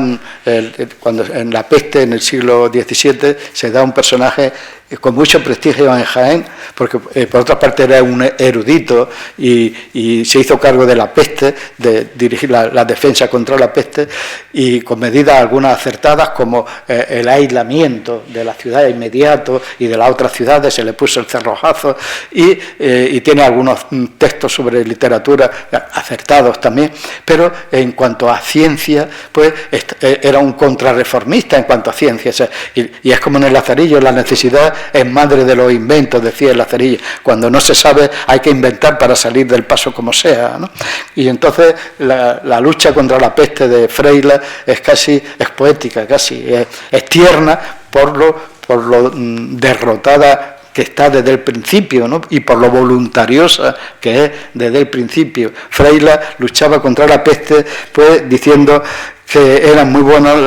cuando en La Peste, en el siglo XVII, se da un personaje con mucho prestigio en Jaén, porque por otra parte era un erudito y se hizo cargo de la peste, de dirigir la defensa contra la peste, y con medidas algunas acertadas como el aislamiento de la ciudad inmediato y de las otras ciudades, se le puso el cerrojazo y tiene algunos textos sobre literatura acertados también, pero en cuanto a ciencia, pues era un contrarreformista en cuanto a ciencia, o sea, y es como en el Lazarillo, la necesidad es madre de los inventos, decía el Lazarillo. Cuando no se sabe hay que inventar para salir del paso como sea, ¿no? Y entonces la lucha contra la peste de Freilas es poética, casi es tierna por lo derrotada que está desde el principio, ¿no? Y por lo voluntariosa que es desde el principio. Freilas luchaba contra la peste, pues diciendo que eran muy buenos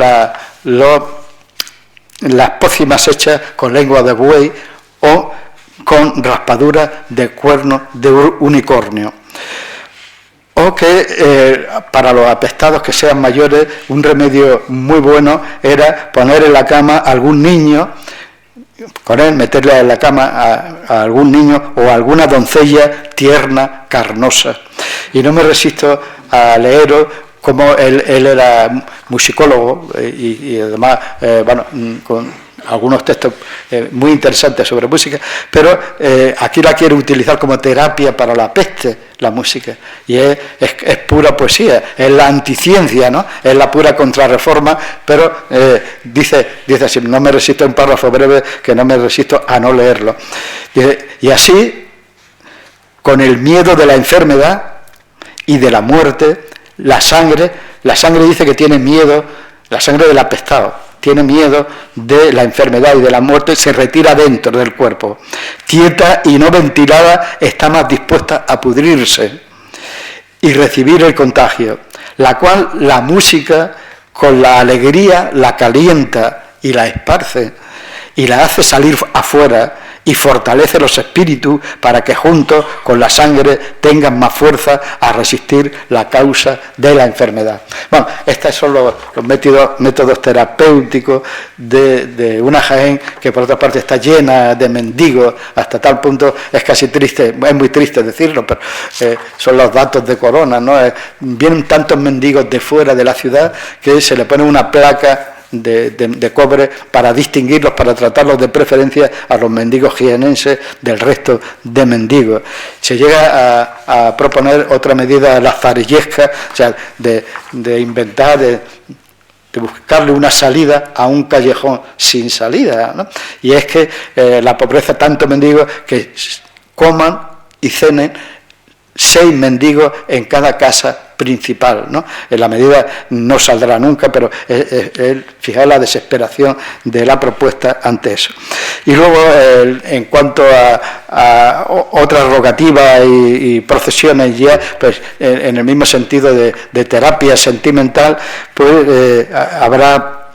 las pócimas hechas con lengua de buey o con raspaduras de cuernos de unicornio. O que para los apestados que sean mayores, un remedio muy bueno era poner en la cama a algún niño, meterle en la cama a algún niño o a alguna doncella tierna, carnosa. Y no me resisto a leeros como él era musicólogo y además, con algunos textos muy interesantes sobre música, pero aquí la quiere utilizar como terapia para la peste, la música, y es pura poesía, es la anticiencia, ¿no? Es la pura contrarreforma, pero dice así, no me resisto, un párrafo breve que no me resisto a no leerlo. Dice, y así, con el miedo de la enfermedad y de la muerte, la sangre dice que tiene miedo, la sangre del apestado, tiene miedo de la enfermedad y de la muerte, se retira dentro del cuerpo. Quieta y no ventilada, está más dispuesta a pudrirse y recibir el contagio, la cual la música con la alegría la calienta y la esparce y la hace salir afuera y fortalece los espíritus para que juntos con la sangre tengan más fuerza a resistir la causa de la enfermedad. Bueno, estos son los métodos terapéuticos de una Jaén que por otra parte está llena de mendigos, hasta tal punto es casi triste, es muy triste decirlo, pero son los datos de Corona, ¿no? Vienen tantos mendigos de fuera de la ciudad que se le pone una placa de cobre para distinguirlos, para tratarlos de preferencia a los mendigos jienenses del resto de mendigos. Se llega a proponer otra medida lazarillesca, o sea, de inventar, de buscarle una salida a un callejón sin salida, ¿no? Y es que la pobreza, tanto mendigos que coman y cenen 6 mendigos en cada casa principal, ¿no? En la medida no saldrá nunca, pero fijaos la desesperación de la propuesta ante eso. Y luego, en cuanto a otras rogativas y procesiones ya, pues en el mismo sentido de terapia sentimental, pues habrá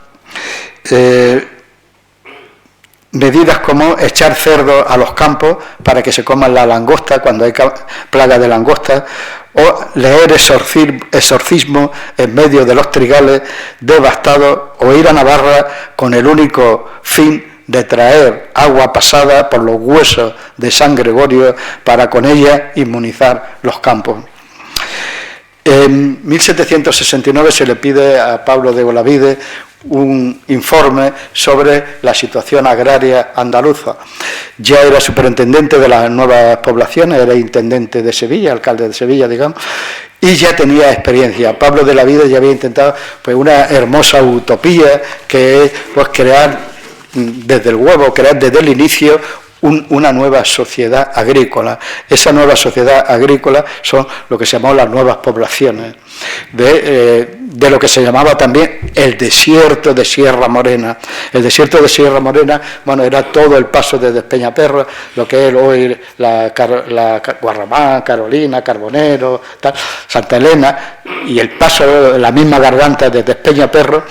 medidas como echar cerdo a los campos para que se coman la langosta cuando hay plaga de langosta, o leer exorcismo en medio de los trigales devastados, o ir a Navarra con el único fin de traer agua pasada por los huesos de San Gregorio para con ella inmunizar los campos. En 1769 se le pide a Pablo de Olavide un informe sobre la situación agraria andaluza. Ya era superintendente de las nuevas poblaciones, era intendente de Sevilla, alcalde de Sevilla, digamos, y ya tenía experiencia. Pablo de Olavide ya había intentado pues una hermosa utopía, que es pues crear desde el huevo, crear desde el inicio una nueva sociedad agrícola. Esa nueva sociedad agrícola son lo que se llamó las nuevas poblaciones, de lo que se llamaba también el desierto de Sierra Morena. El desierto de Sierra Morena, bueno, era todo el paso desde Peñaperro, lo que es hoy la Guarramá, Carolina, Carbonero, tal, Santa Elena, y el paso de la misma garganta desde Peñaperro,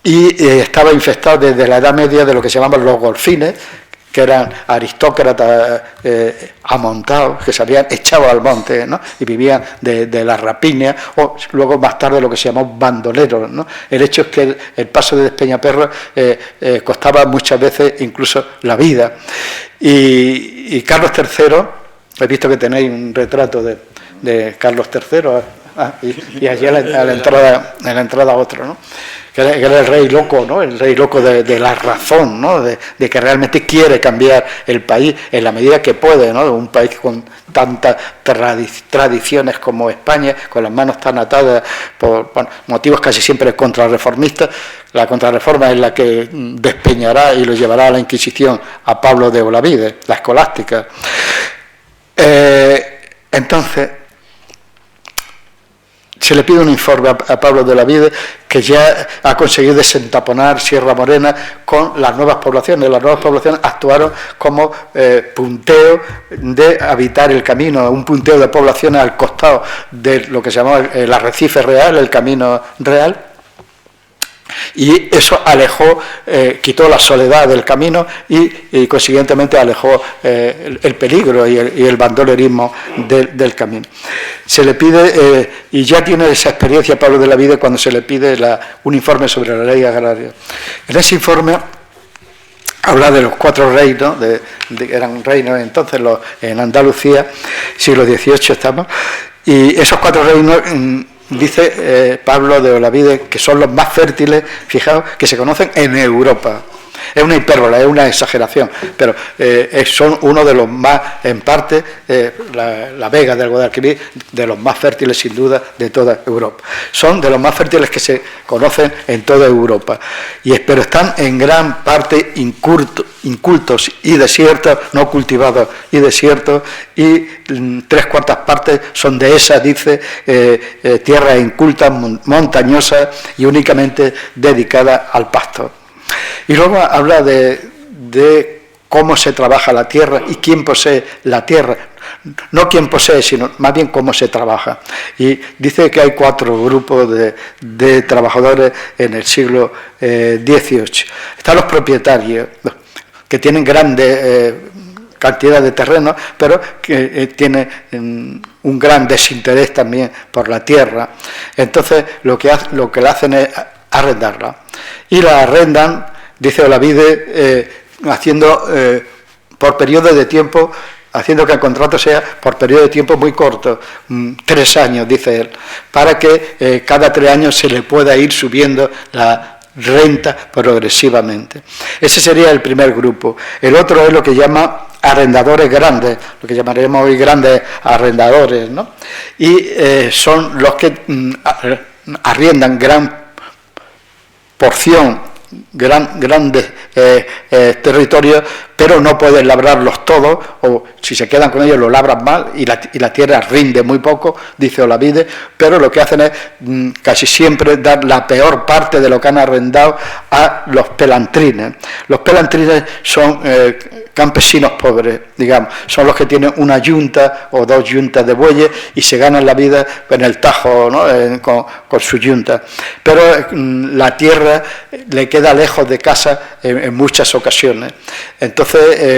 y estaba infestado desde la Edad Media de lo que se llamaban los golfines, que eran aristócratas amontados, que se habían echado al monte, ¿no? Y vivían de la rapiña, o luego más tarde lo que se llamó bandoleros, ¿no? El hecho es que el paso de Peñaperro costaba muchas veces incluso la vida. Y Carlos III, he visto que tenéis un retrato de Carlos III, y allí a la entrada otro, ¿no? Que era el rey loco, ¿no? El rey loco de la razón, ¿no? De que realmente quiere cambiar el país en la medida que puede, ¿no? Un país con tantas tradiciones como España, con las manos tan atadas por motivos casi siempre contrarreformistas. La contrarreforma es la que despeñará y lo llevará a la Inquisición a Pablo de Olavide, la escolástica. Entonces, se le pide un informe a Pablo de Olavide, que ya ha conseguido desentaponar Sierra Morena con las nuevas poblaciones. Las nuevas poblaciones actuaron como punteo de habitar el camino, un punteo de poblaciones al costado de lo que se llamaba el arrecife real, el camino real. Y eso alejó, quitó la soledad del camino y consiguientemente alejó el peligro y el bandolerismo del camino. Se le pide, y ya tiene esa experiencia Pablo de Olavide cuando se le pide un informe sobre la ley agraria. En ese informe habla de los 4 reinos, eran reinos entonces en Andalucía, siglo XVIII estamos, y esos 4 reinos... dice Pablo de Olavide que son los más fértiles, fijaos, que se conocen en Europa. Es una hipérbole, es una exageración, pero son uno de los más, en parte, la Vega del Guadalquivir, de los más fértiles sin duda de toda Europa. Son de los más fértiles que se conocen en toda Europa, pero están en gran parte incultos y desiertos, no cultivados y desiertos, y 3/4 partes son de esas, dice, tierras incultas, montañosas y únicamente dedicadas al pasto. Y luego habla de cómo se trabaja la tierra y quién posee la tierra. No quién posee, sino más bien cómo se trabaja. Y dice que hay 4 grupos de trabajadores en el siglo XVIII. Están los propietarios, que tienen grandes cantidad de terreno, pero que tienen un gran desinterés también por la tierra. Entonces lo que le hacen es arrendarla. Y la arrendan, dice Olavide, haciendo por periodo de tiempo, haciendo que el contrato sea por periodo de tiempo muy corto, 3 años, dice él, para que cada 3 años se le pueda ir subiendo la renta progresivamente. Ese sería el primer grupo. El otro es lo que llama arrendadores grandes, lo que llamaremos hoy grandes arrendadores, ¿no? Y son los que arriendan gran porción, grandes territorios, pero no pueden labrarlos todos, o si se quedan con ellos lo labran mal y la tierra rinde muy poco, dice Olavide, pero lo que hacen es casi siempre dar la peor parte de lo que han arrendado a los pelantrines. Los pelantrines son campesinos pobres, digamos, son los que tienen una yunta o 2 yuntas de bueyes y se ganan la vida en el tajo, ¿no? con su yunta. Pero la tierra le queda lejos de casa en muchas ocasiones. Entonces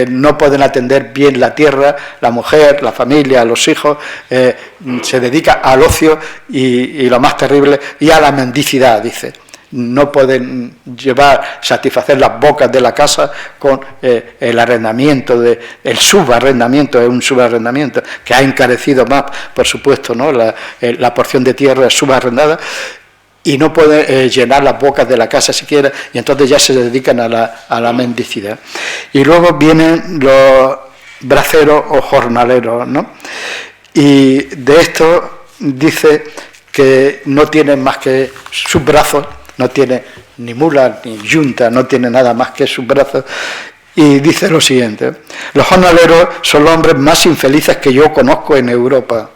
no pueden atender bien la tierra, la mujer, la familia, los hijos, se dedica al ocio y lo más terrible, y a la mendicidad, dice. No pueden satisfacer las bocas de la casa con el arrendamiento, el subarrendamiento, es un subarrendamiento que ha encarecido más, por supuesto, ¿no? La porción de tierra subarrendada, y no pueden llenar las bocas de la casa siquiera, y entonces ya se dedican a la mendicidad. Y luego vienen los braceros o jornaleros, ¿no? Y de esto dice que no tienen más que sus brazos, no tiene ni mula ni yunta, no tiene nada más que sus brazos, y dice lo siguiente: los jornaleros son los hombres más infelices que yo conozco en Europa,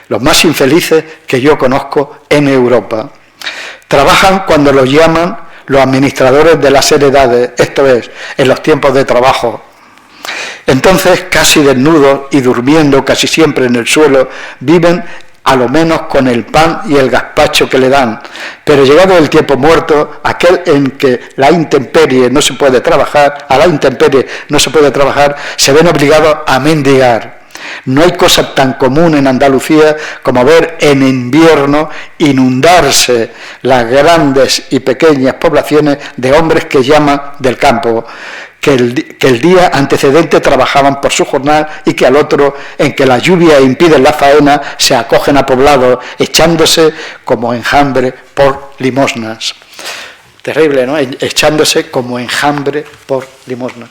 los más infelices que yo conozco en Europa. Trabajan cuando los llaman los administradores de las heredades, esto es, en los tiempos de trabajo. Entonces, casi desnudos y durmiendo casi siempre en el suelo, viven a lo menos con el pan y el gazpacho que le dan. Pero llegado el tiempo muerto, aquel en que la intemperie no se puede trabajar, se ven obligados a mendigar. No hay cosa tan común en Andalucía como ver en invierno inundarse las grandes y pequeñas poblaciones de hombres que llaman del campo, que el día antecedente trabajaban por su jornal y que al otro, en que la lluvia impide la faena, se acogen a poblados, echándose como enjambre por limosnas. Terrible, ¿no? Echándose como enjambre por limosna.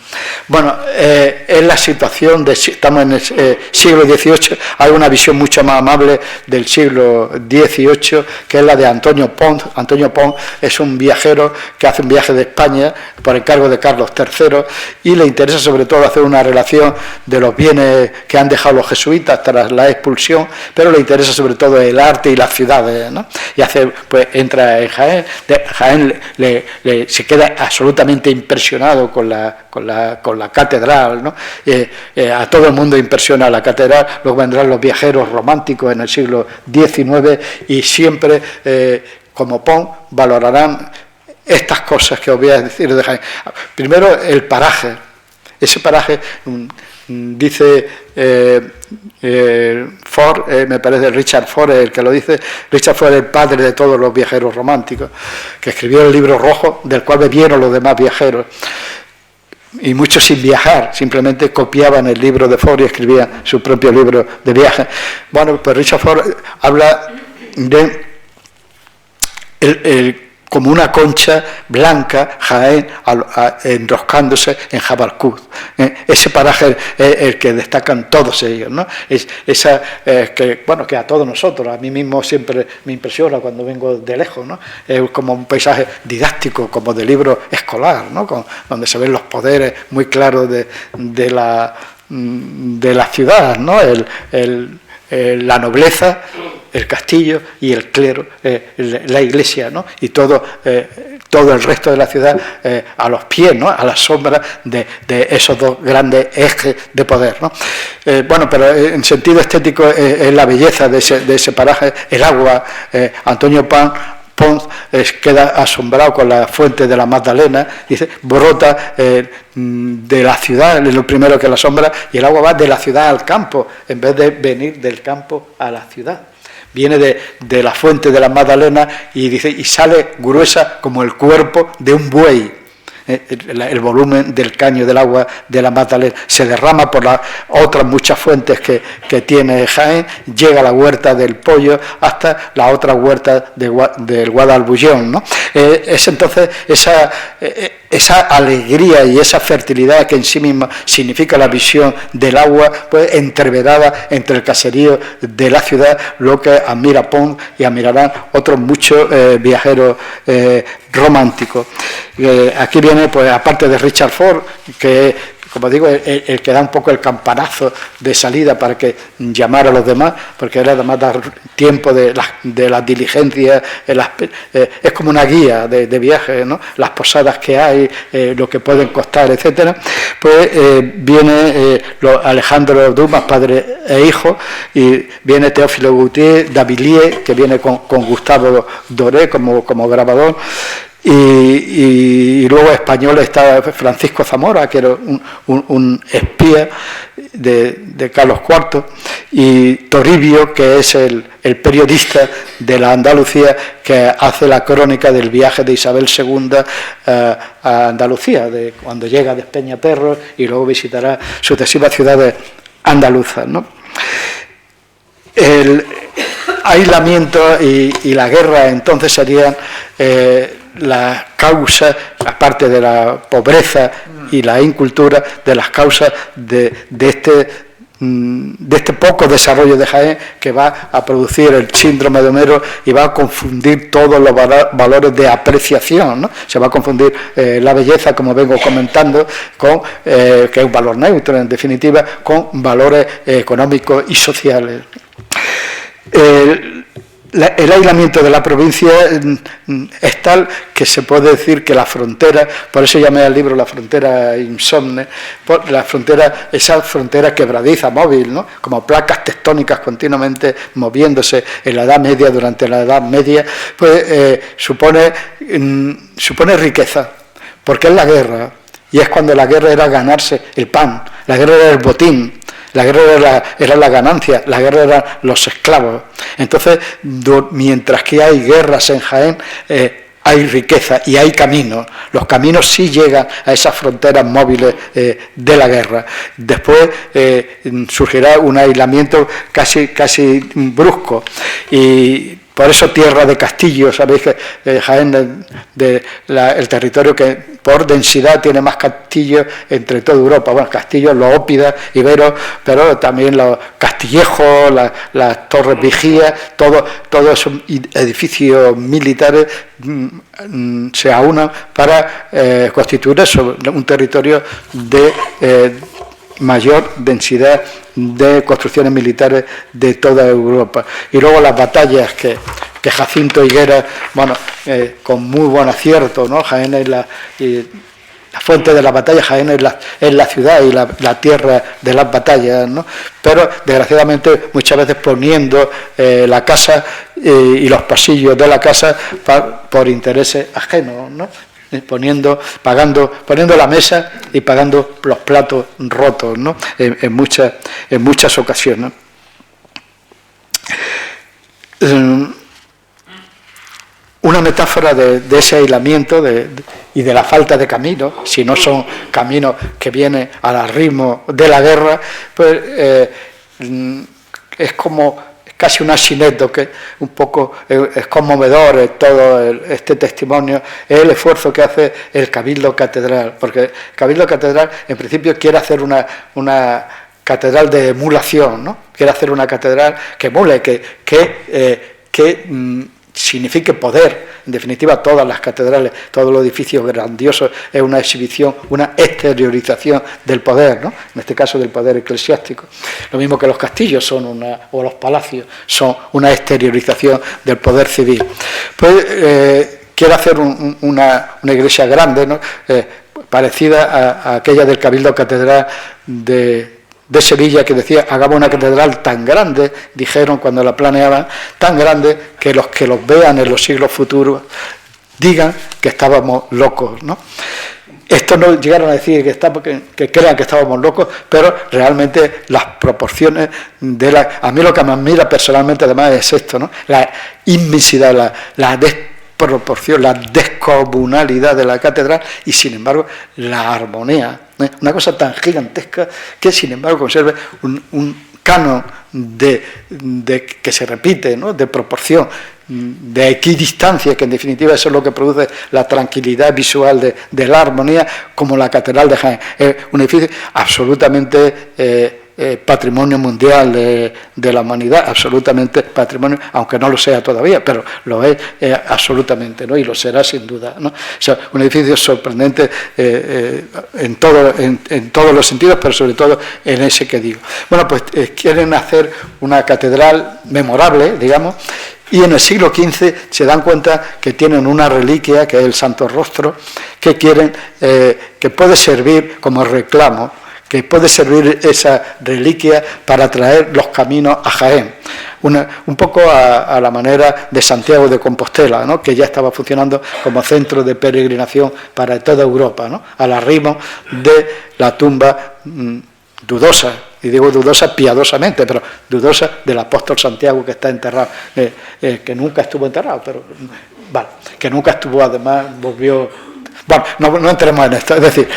Bueno, es la situación, estamos en el siglo XVIII, hay una visión mucho más amable del siglo XVIII, que es la de Antonio Pons. Antonio Pons es un viajero que hace un viaje de España por encargo de Carlos III y le interesa sobre todo hacer una relación de los bienes que han dejado los jesuitas tras la expulsión, pero le interesa sobre todo el arte y las ciudades, ¿no? Y entra en Jaén, Jaén se queda absolutamente impresionado con la catedral, ¿no? A todo el mundo impresiona la catedral. Luego vendrán los viajeros románticos en el siglo XIX y siempre, como Pons, valorarán estas cosas que os voy a decir de Jaén. Primero, el paraje. Ese paraje, dice Ford, me parece Richard Ford el que lo dice. Richard Ford es el padre de todos los viajeros románticos, que escribió el libro rojo, del cual bebieron los demás viajeros. Y muchos sin viajar, simplemente copiaban el libro de Ford y escribían su propio libro de viaje. Bueno, pues Richard Ford habla de como una concha blanca, Jaén, enroscándose en Jabalcuz. Ese paraje es el que destacan todos ellos, ¿no? Que a todos nosotros, a mí mismo siempre me impresiona cuando vengo de lejos, ¿no? Es como un paisaje didáctico, como de libro escolar, ¿no? Donde se ven los poderes muy claros de la ciudad, ¿no? La nobleza, el castillo y el clero, la iglesia, ¿no? Y todo el resto de la ciudad a los pies, ¿no? A la sombra de esos dos grandes ejes de poder, ¿no? Pero en sentido estético es la belleza de ese paraje, el agua. Antonio Pons queda asombrado con la fuente de la Magdalena, dice, brota de la ciudad, es lo primero que la asombra, y el agua va de la ciudad al campo, en vez de venir del campo a la ciudad. Viene de la fuente de la Magdalena y dice, y sale gruesa como el cuerpo de un buey. El volumen del caño del agua de la Magdalena se derrama por las otras muchas fuentes que tiene Jaén, llega a la huerta del Pollo hasta la otra huerta del Guadalbullón, ¿no? Es entonces esa alegría y esa fertilidad que en sí misma significa la visión del agua, pues entreverada entre el caserío de la ciudad, lo que admira Pons y admirarán otros muchos viajeros románticos. Aquí viene, pues, aparte de Richard Ford, que, como digo, el que da un poco el campanazo de salida para que llamara a los demás, porque era además dar tiempo de las diligencias, es como una guía de viaje, ¿no? Las posadas que hay, lo que pueden costar, etcétera. Pues viene Alejandro Dumas, padre e hijo, y viene Teófilo Gautier, Davilliers, que viene con Gustavo Doré como grabador. Y luego español está Francisco Zamora, que era un espía de Carlos IV, y Toribio, que es el periodista de la Andalucía que hace la crónica del viaje de Isabel II a Andalucía, de cuando llega de Peñaperros y luego visitará sucesivas ciudades andaluzas, ¿no? El aislamiento y la guerra entonces serían las causas, aparte de la pobreza y la incultura, de las causas de este poco desarrollo de Jaén, que va a producir el síndrome de Homero y va a confundir todos los valores de apreciación, ¿no? Se va a confundir la belleza, como vengo comentando, que es un valor neutro, en definitiva, con valores económicos y sociales. el aislamiento de la provincia es tal que se puede decir que la frontera, por eso llamé al libro La frontera insomne, la frontera, esa frontera quebradiza, móvil, ¿no? Como placas tectónicas continuamente moviéndose en la Edad Media, durante la Edad Media, pues supone riqueza, porque es la guerra, y es cuando la guerra era ganarse el pan, la guerra era el botín, la guerra era la ganancia, la guerra eran los esclavos. Entonces, mientras que hay guerras en Jaén, hay riqueza y hay caminos. Los caminos sí llegan a esas fronteras móviles de la guerra. Después surgirá un aislamiento casi brusco. Y por eso tierra de castillos, sabéis que Jaén el territorio que por densidad tiene más castillos entre toda Europa. Bueno, castillos, los ópidas, iberos, pero también los castillejos, las torres vigías, todos esos edificios militares se aunan para constituir eso, un territorio de mayor densidad de construcciones militares de toda Europa. Y luego las batallas que Jacinto Higuera, bueno, con muy buen acierto, ¿no? Jaén es la fuente de la batalla, Jaén es la ciudad y la tierra de las batallas, ¿no? Pero desgraciadamente muchas veces poniendo la casa y los pasillos de la casa por intereses ajenos, ¿no? Poniendo la mesa y pagando los platos rotos, ¿no? En muchas ocasiones. Una metáfora de ese aislamiento y de la falta de caminos, si no son caminos que vienen al ritmo de la guerra, pues es como casi un asinécdoque, un poco es conmovedor todo este testimonio, es el esfuerzo que hace el Cabildo Catedral, porque el Cabildo Catedral en principio quiere hacer una catedral de emulación, ¿no? Quiere hacer una catedral que emule, que signifique poder. En definitiva, todas las catedrales, todos los edificios grandiosos es una exhibición, una exteriorización del poder, ¿no? En este caso del poder eclesiástico. Lo mismo que los castillos o los palacios son una exteriorización del poder civil. Pues quiere hacer una iglesia grande, ¿no? Parecida a aquella del Cabildo Catedral de Sevilla, que decía, hagamos una catedral tan grande, dijeron cuando la planeaban, tan grande que los vean en los siglos futuros digan que estábamos locos, ¿no? Esto no llegaron a decir que crean que estábamos locos, pero realmente las proporciones a mí lo que me admira personalmente además es esto, ¿no? La inmensidad, la desproporción, la descomunalidad de la catedral y sin embargo la armonía, una cosa tan gigantesca que sin embargo conserva un canon que se repite, ¿no? De proporción, de equidistancia, que en definitiva eso es lo que produce la tranquilidad visual de la armonía, como la Catedral de Jaén. Un edificio absolutamente patrimonio mundial de la humanidad, absolutamente patrimonio, aunque no lo sea todavía, pero lo es absolutamente, ¿no? Y lo será sin duda, ¿no? O sea, un edificio sorprendente en todos los sentidos, pero sobre todo en ese que digo. Bueno, pues quieren hacer una catedral memorable, digamos, y en el siglo XV se dan cuenta que tienen una reliquia, que es el Santo Rostro, que quieren, que puede servir como reclamo, que puede servir esa reliquia para traer los caminos a Jaén. Un poco a la manera de Santiago de Compostela, ¿no? Que ya estaba funcionando como centro de peregrinación para toda Europa, ¿no? Al arrimo de la tumba dudosa, y digo dudosa piadosamente, pero dudosa del apóstol Santiago, que está enterrado, que nunca estuvo enterrado, pero vale, que nunca estuvo, además volvió. Bueno, no entremos en esto, es decir,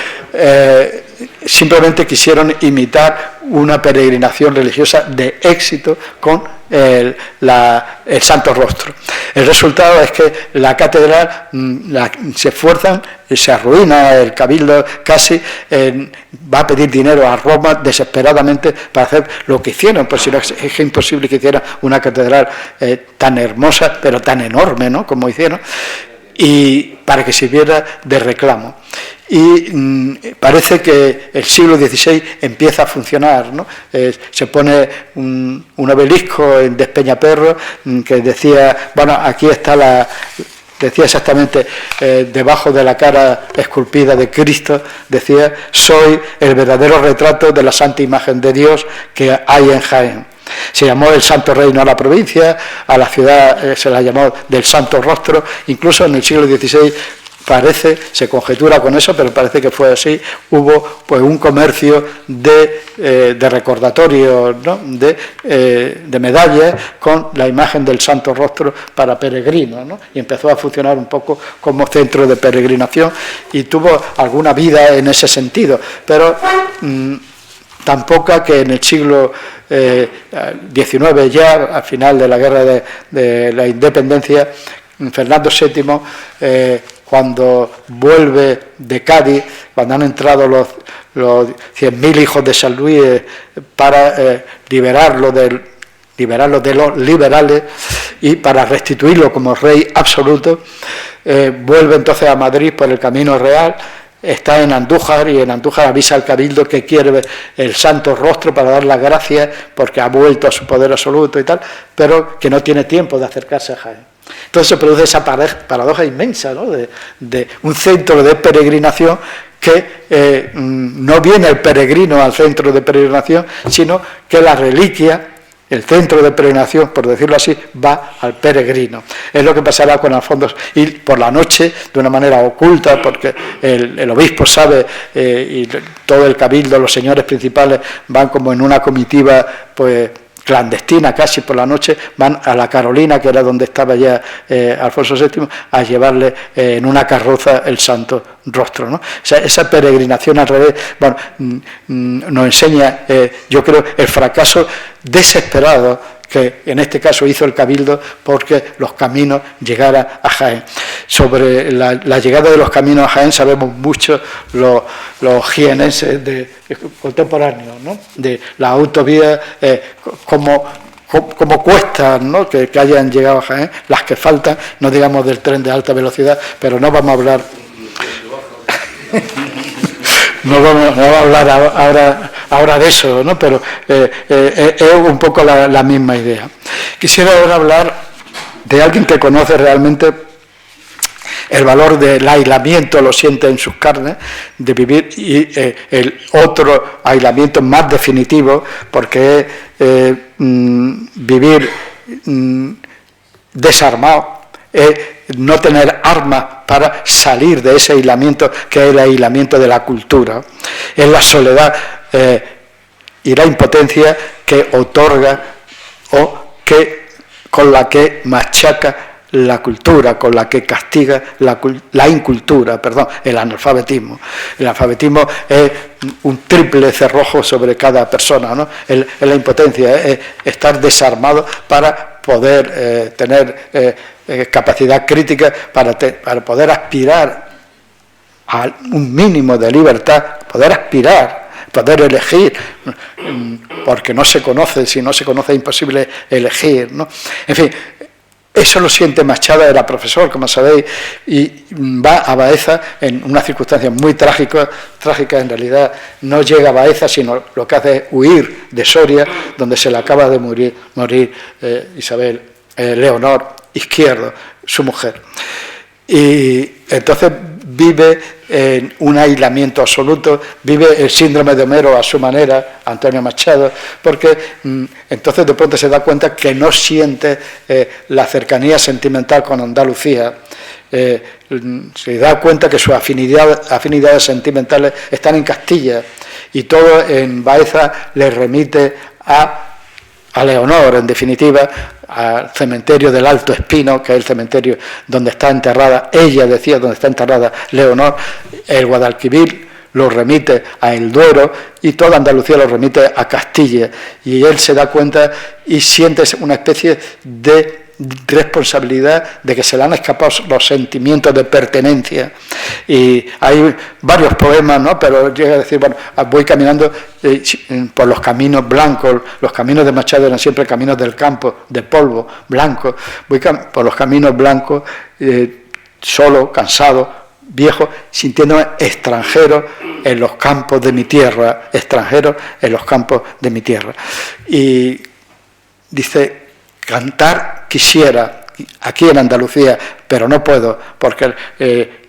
simplemente quisieron imitar una peregrinación religiosa de éxito con el Santo Rostro. El resultado es que la catedral se esfuerzan, se arruina, el cabildo casi va a pedir dinero a Roma desesperadamente para hacer lo que hicieron, pues si no es imposible que hicieran una catedral tan hermosa, pero tan enorme, ¿no? Como hicieron, y para que sirviera de reclamo. y parece que el siglo XVI empieza a funcionar, ¿no? Se pone un obelisco en Despeñaperro que decía, bueno, aquí está decía exactamente, debajo de la cara esculpida de Cristo, decía, soy el verdadero retrato de la santa imagen de Dios que hay en Jaén. Se llamó el Santo Reino a la provincia, a la ciudad se la llamó del Santo Rostro, incluso en el siglo XVI parece, se conjetura con eso, pero parece que fue así, hubo pues un comercio de recordatorios, ¿no? de medallas con la imagen del Santo Rostro para peregrinos, ¿no? Y empezó a funcionar un poco como centro de peregrinación y tuvo alguna vida en ese sentido, pero tan poca que en el siglo XIX, ya al final de la guerra de la independencia, Fernando VII, cuando vuelve de Cádiz, cuando han entrado los 100.000 hijos de San Luis para liberarlo de los liberales y para restituirlo como rey absoluto, vuelve entonces a Madrid por el Camino Real. Está en Andújar y en Andújar avisa al Cabildo que quiere ver el Santo Rostro para dar las gracias porque ha vuelto a su poder absoluto y tal, pero que no tiene tiempo de acercarse a Jaén. Entonces se produce esa paradoja inmensa, ¿no? de un centro de peregrinación que no viene el peregrino al centro de peregrinación, sino que la reliquia, el centro de peregrinación, por decirlo así, va al peregrino. Es lo que pasará con Alfonso, y por la noche, de una manera oculta, porque el obispo sabe, y todo el cabildo, los señores principales, van como en una comitiva, pues clandestina, casi por la noche, van a la Carolina, que era donde estaba ya Alfonso VII, a llevarle en una carroza el Santo Rostro, ¿no? O sea, esa peregrinación al revés, bueno, nos enseña, yo creo, el fracaso desesperado que en este caso hizo el Cabildo porque los caminos llegaran a Jaén. Sobre la llegada de los caminos a Jaén sabemos mucho los jienenses contemporáneos, ¿no? De la autovía, como cuestan, ¿no? que hayan llegado a Jaén, las que faltan, no digamos del tren de alta velocidad, pero no vamos a hablar... No vamos a hablar ahora de eso, ¿no? Pero es un poco la misma idea. Quisiera ahora hablar de alguien que conoce realmente el valor del aislamiento, lo siente en sus carnes, de vivir, y el otro aislamiento más definitivo, porque es vivir desarmado, no tener armas para salir de ese aislamiento que es el aislamiento de la cultura, es la soledad y la impotencia que otorga o que con la que machaca la cultura, con la que castiga la incultura, el analfabetismo. El analfabetismo es un triple cerrojo sobre cada persona, ¿no? Es la impotencia, es estar desarmado para poder tener capacidad crítica, para poder aspirar a un mínimo de libertad, poder aspirar, poder elegir, porque no se conoce, si no se conoce es imposible elegir, ¿no? En fin, eso lo siente Machado, era profesor, como sabéis, y va a Baeza en una circunstancia muy trágica, en realidad no llega a Baeza, sino lo que hace es huir de Soria, donde se le acaba de morir Isabel Leonor Izquierdo, su mujer. Y entonces vive en un aislamiento absoluto, vive el síndrome de Homero a su manera, Antonio Machado, porque entonces de pronto se da cuenta que no siente la cercanía sentimental con Andalucía, se da cuenta que sus afinidades sentimentales están en Castilla, y todo en Baeza le remite a Leonor, en definitiva, al cementerio del Alto Espino, que es el cementerio donde está enterrada, ella decía, donde está enterrada Leonor. El Guadalquivir lo remite a El Duero y toda Andalucía lo remite a Castilla, y él se da cuenta y siente una especie de responsabilidad de que se le han escapado los sentimientos de pertenencia. Y hay varios poemas, ¿no? Pero llega a decir, bueno, voy caminando por los caminos blancos, los caminos de Machado eran siempre caminos del campo, de polvo blanco, voy por los caminos blancos, solo, cansado, viejo, sintiéndome extranjero en los campos de mi tierra, extranjero en los campos de mi tierra. Y dice, cantar quisiera aquí en Andalucía, pero no puedo, porque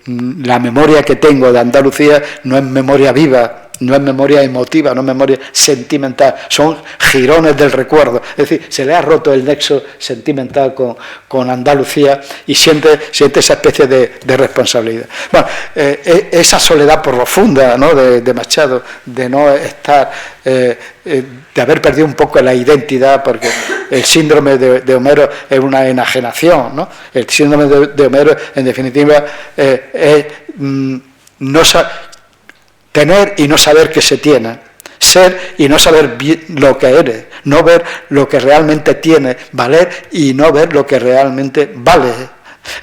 la memoria que tengo de Andalucía no es memoria viva, no es memoria emotiva, no es memoria sentimental, son jirones del recuerdo. Es decir, se le ha roto el nexo sentimental con Andalucía y siente esa especie de responsabilidad. Bueno, esa soledad profunda, ¿no?, de Machado, de no estar, de haber perdido un poco la identidad, porque el síndrome de Homero es una enajenación, ¿no? El síndrome de Homero, en definitiva, es tener y no saber que se tiene, ser y no saber lo que eres, no ver lo que realmente tienes, valer y no ver lo que realmente vale.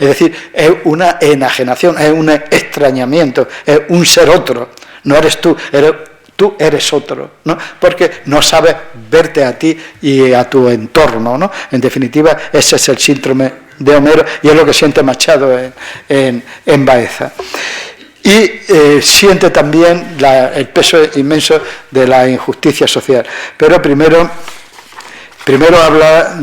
Es decir, es una enajenación, es un extrañamiento, es un ser otro, no eres tú, tú eres otro, ¿no? Porque no sabes verte a ti y a tu entorno, ¿no? En definitiva, ese es el síndrome de Homero y es lo que siente Machado en Baeza. Y siente también el peso inmenso de la injusticia social. Pero primero habla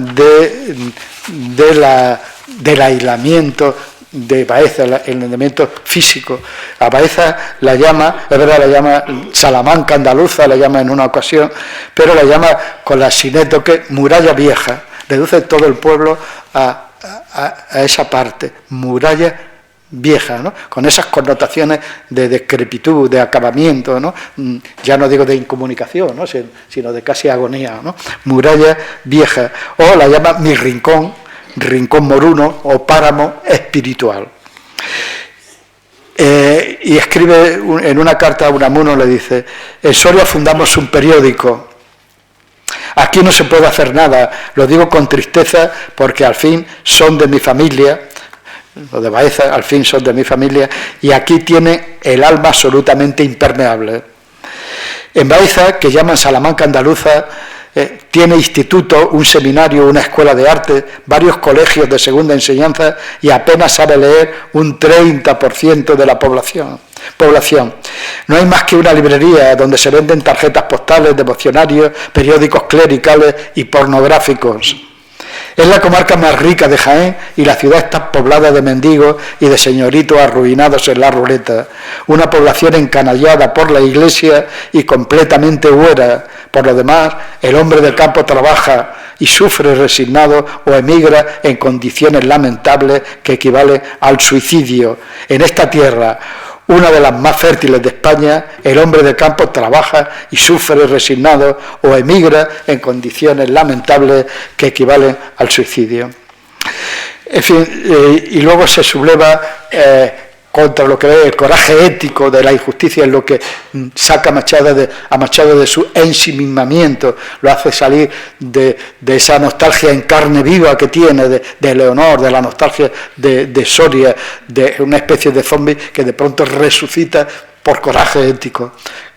del aislamiento de Baeza, el aislamiento físico. A Baeza la llama, es verdad, la llama Salamanca andaluza, la llama en una ocasión, pero la llama con la sinétoque muralla vieja. Reduce todo el pueblo a esa parte, muralla vieja, ¿no?, con esas connotaciones de decrepitud, de acabamiento, ¿no?, ya no digo de incomunicación, ¿no?, sino de casi agonía, ¿no?, muralla vieja, o la llama mi rincón moruno o páramo espiritual. Y escribe en una carta a Unamuno, le dice: en Soria fundamos un periódico. Aquí no se puede hacer nada, lo digo con tristeza porque al fin son de mi familia. Los de Baeza al fin son de mi familia y aquí tiene el alma absolutamente impermeable. En Baeza, que llaman Salamanca andaluza, tiene instituto, un seminario, una escuela de arte, varios colegios de segunda enseñanza y apenas sabe leer un 30% de la población. No hay más que una librería donde se venden tarjetas postales, devocionarios, periódicos clericales y pornográficos. Es la comarca más rica de Jaén y la ciudad está poblada de mendigos y de señoritos arruinados en la ruleta. Una población encanallada por la iglesia y completamente huera. Por lo demás, el hombre del campo trabaja y sufre resignado o emigra en condiciones lamentables que equivalen al suicidio. En esta tierra, una de las más fértiles de España, el hombre del campo trabaja y sufre resignado o emigra en condiciones lamentables que equivalen al suicidio. En fin, y luego se subleva contra lo que es el coraje ético de la injusticia, es lo que saca a Machado de su ensimismamiento, lo hace salir de esa nostalgia en carne viva que tiene de Leonor, de la nostalgia de Soria, de una especie de zombie que de pronto resucita por coraje ético.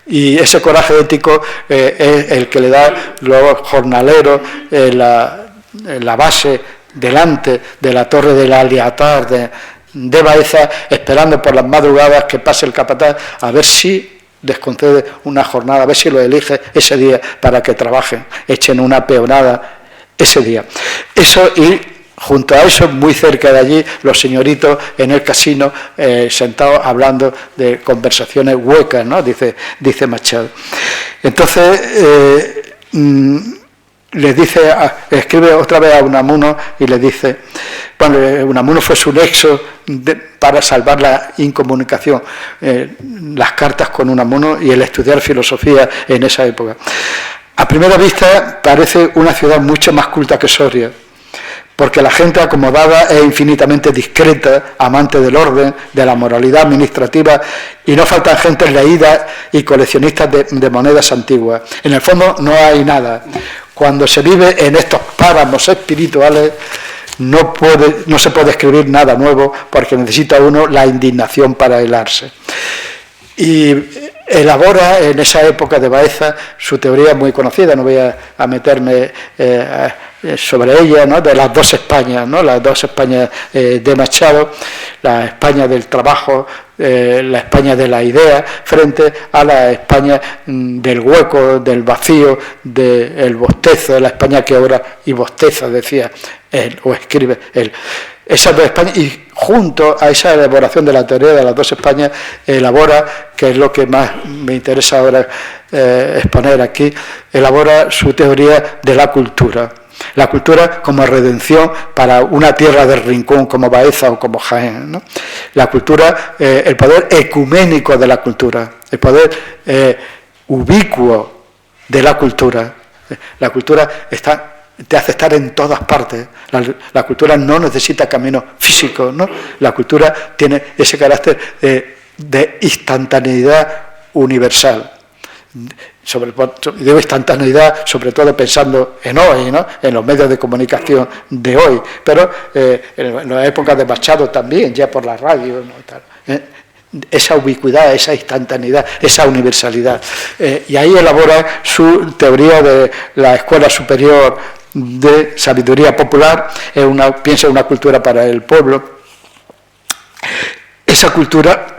Y ese coraje ético es el que le da los jornaleros la base delante de la torre del Aliatar de Baeza, esperando por las madrugadas que pase el capataz a ver si les concede una jornada, a ver si lo elige ese día para que trabajen, echen una peonada ese día. Eso, y junto a eso, muy cerca de allí, los señoritos en el casino sentados hablando de conversaciones huecas, ¿no?, dice Machado. Entonces le dice, escribe otra vez a Unamuno y le dice, bueno, Unamuno fue su nexo para salvar la incomunicación, las cartas con Unamuno y el estudiar filosofía en esa época. A primera vista parece una ciudad mucho más culta que Soria, porque la gente acomodada es infinitamente discreta, amante del orden, de la moralidad administrativa, y no faltan gentes leídas y coleccionistas de monedas antiguas. En el fondo no hay nada. Cuando se vive en estos páramos espirituales no se puede escribir nada nuevo porque necesita uno la indignación para helarse. Y elabora en esa época de Baeza su teoría muy conocida, no voy a meterme sobre ella, ¿no?, de las dos Españas, ¿no?, las dos Españas de Machado, la España del trabajo, la España de la idea, frente a la España del hueco, del vacío, del bostezo, la España que ora y bosteza, decía él, o escribe él. Esas dos Españas, y junto a esa elaboración de la teoría de las dos Españas, elabora, que es lo que más me interesa ahora exponer aquí, elabora su teoría de la cultura. La cultura como redención para una tierra del rincón como Baeza o como Jaén, ¿no? La cultura, el poder ecuménico de la cultura, el poder ubicuo de la cultura. La cultura te hace estar en todas partes. La cultura no necesita caminos físicos, ¿no? La cultura tiene ese carácter de instantaneidad universal. Digo instantaneidad, sobre todo pensando en hoy, ¿no?, en los medios de comunicación de hoy, pero en la época de Machado también, ya por la radio, ¿no?, tal, esa ubicuidad, esa instantaneidad, esa universalidad. Y ahí elabora su teoría de la Escuela Superior de Sabiduría Popular, piensa en una cultura para el pueblo. Esa cultura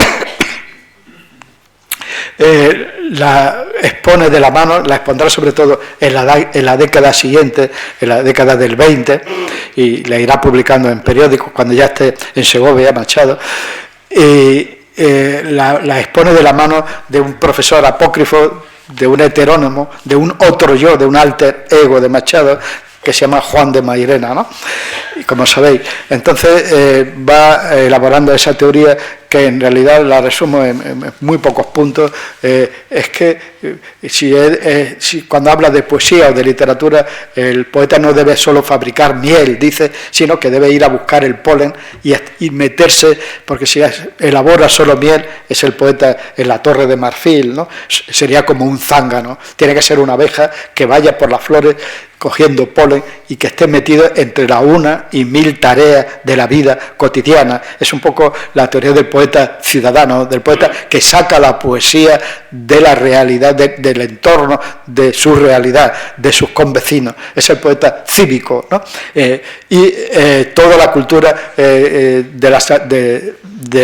la expone de la mano, la expondrá sobre todo en la década siguiente, en la década del 20, y la irá publicando en periódicos cuando ya esté en Segovia, Machado, y la expone de la mano de un profesor apócrifo, de un heterónimo, de un otro yo, de un alter ego de Machado, que se llama Juan de Mairena, ¿no? Y como sabéis, entonces va elaborando esa teoría que en realidad la resumo en muy pocos puntos. Es que si cuando habla de poesía o de literatura, el poeta no debe solo fabricar miel, dice, sino que debe ir a buscar el polen y meterse, porque si elabora solo miel, es el poeta en la Torre de Marfil, ¿no? Sería como un zángano. Tiene que ser una abeja que vaya por las flores cogiendo polen y que esté metido entre la una y mil tareas de la vida cotidiana. Es un poco la teoría del poeta ciudadano, del poeta que saca la poesía de la realidad, del entorno, de su realidad, de sus convecinos. Es el poeta cívico, ¿no? Toda la cultura de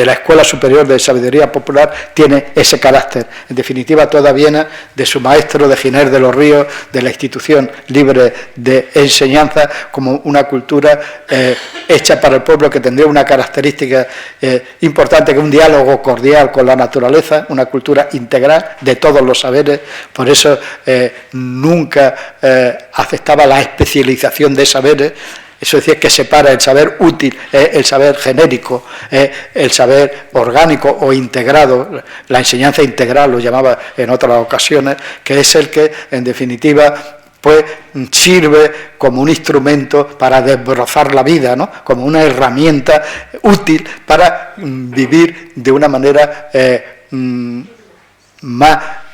la Escuela Superior de Sabiduría Popular tiene ese carácter. En definitiva, toda viene de su maestro, de Giner de los Ríos, de la institución libre de enseñanza, como una cultura hecha para el pueblo, que tendría una característica importante, que un diálogo cordial con la naturaleza, una cultura integral de todos los saberes. Por eso nunca aceptaba la especialización de saberes. Eso decía que separa el saber útil, el saber genérico, el saber orgánico o integrado. La enseñanza integral lo llamaba en otras ocasiones, que es el que, en definitiva, pues sirve como un instrumento para desbrozar la vida, ¿no?, como una herramienta útil para vivir de una manera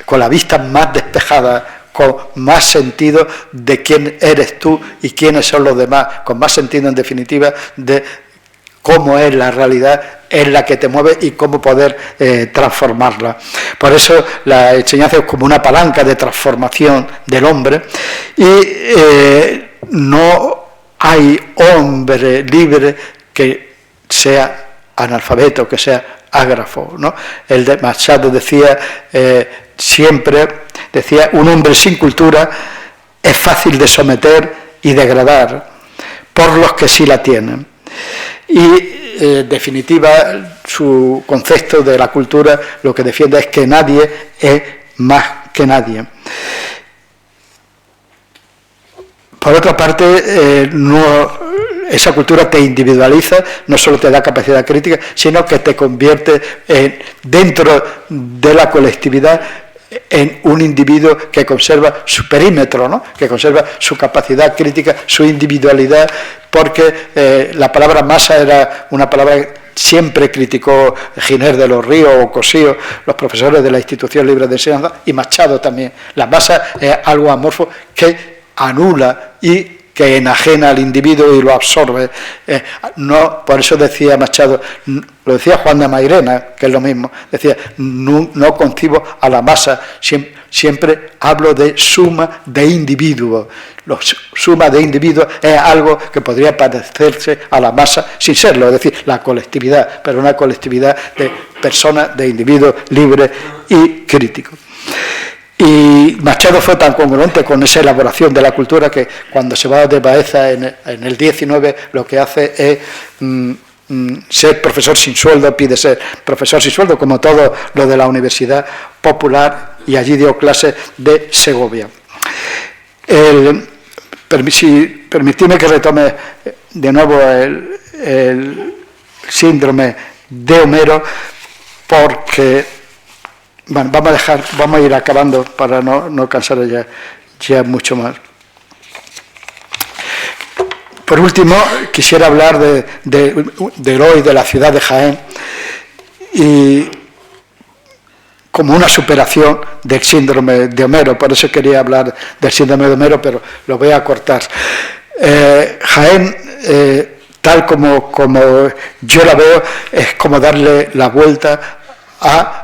con la vista más despejada, con más sentido de quién eres tú y quiénes son los demás, con más sentido, en definitiva, de cómo es la realidad en la que te mueves y cómo poder transformarla. Por eso la enseñanza es como una palanca de transformación del hombre, y no hay hombre libre que sea analfabeto, que sea ágrafo, ¿no? El de Machado decía siempre, un hombre sin cultura es fácil de someter y degradar por los que sí la tienen. Y en definitiva, su concepto de la cultura lo que defiende es que nadie es más que nadie. Por otra parte, esa cultura te individualiza, no solo te da capacidad crítica, sino que te convierte dentro de la colectividad en un individuo que conserva su perímetro, ¿no?, que conserva su capacidad crítica, su individualidad, porque la palabra masa era una palabra que siempre criticó Giner de los Ríos o Cosío, los profesores de la Institución Libre de Enseñanza, y Machado también. La masa es algo amorfo que anula y que enajena al individuo y lo absorbe. Por eso decía Machado, lo decía Juan de Mairena, que es lo mismo, decía, no concibo a la masa siempre hablo de suma de individuos. Suma de individuos es algo que podría parecerse a la masa sin serlo, es decir, la colectividad, pero una colectividad de personas, de individuos libres y críticos. Y Machado fue tan congruente con esa elaboración de la cultura que cuando se va de Baeza en el 19 lo que hace es ser profesor sin sueldo, pide ser profesor sin sueldo, como todo lo de la Universidad Popular, y allí dio clases de Segovia. Permitidme que retome de nuevo el síndrome de Homero, porque bueno, vamos a ir acabando para no cansar ya mucho más. Por último, quisiera hablar del hoy de la ciudad de Jaén y como una superación del síndrome de Homero. Por eso quería hablar del síndrome de Homero, pero lo voy a cortar. Jaén, tal como yo la veo, es como darle la vuelta a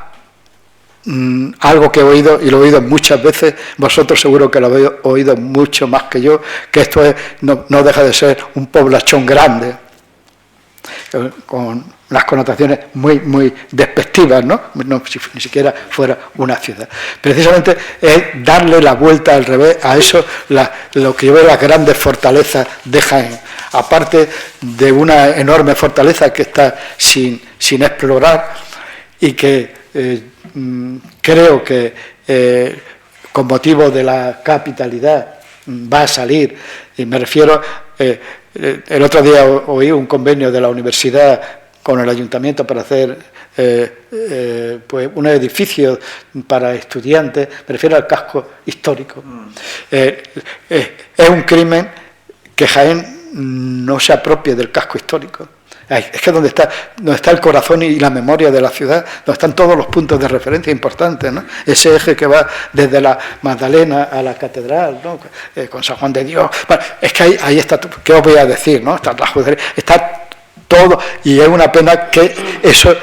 algo que he oído, y lo he oído muchas veces, vosotros seguro que lo habéis oído mucho más que yo, que esto no deja de ser un poblachón grande, con las connotaciones muy despectivas, ¿no? Si ni siquiera fuera una ciudad. Precisamente es darle la vuelta al revés a eso, lo que yo veo las grandes fortalezas de Jaén, aparte de una enorme fortaleza que está sin explorar y que creo que con motivo de la capitalidad va a salir, y me refiero, el otro día oí un convenio de la universidad con el ayuntamiento para hacer pues un edificio para estudiantes, me refiero al casco histórico. Es un crimen que Jaén no se apropie del casco histórico. Es que donde está el corazón y la memoria de la ciudad, donde están todos los puntos de referencia importantes, ¿no? Ese eje que va desde la Magdalena a la catedral, ¿no? Con San Juan de Dios. Bueno, es que ahí está, ¿qué os voy a decir, ¿no? Está la judería, está todo, y es una pena que eso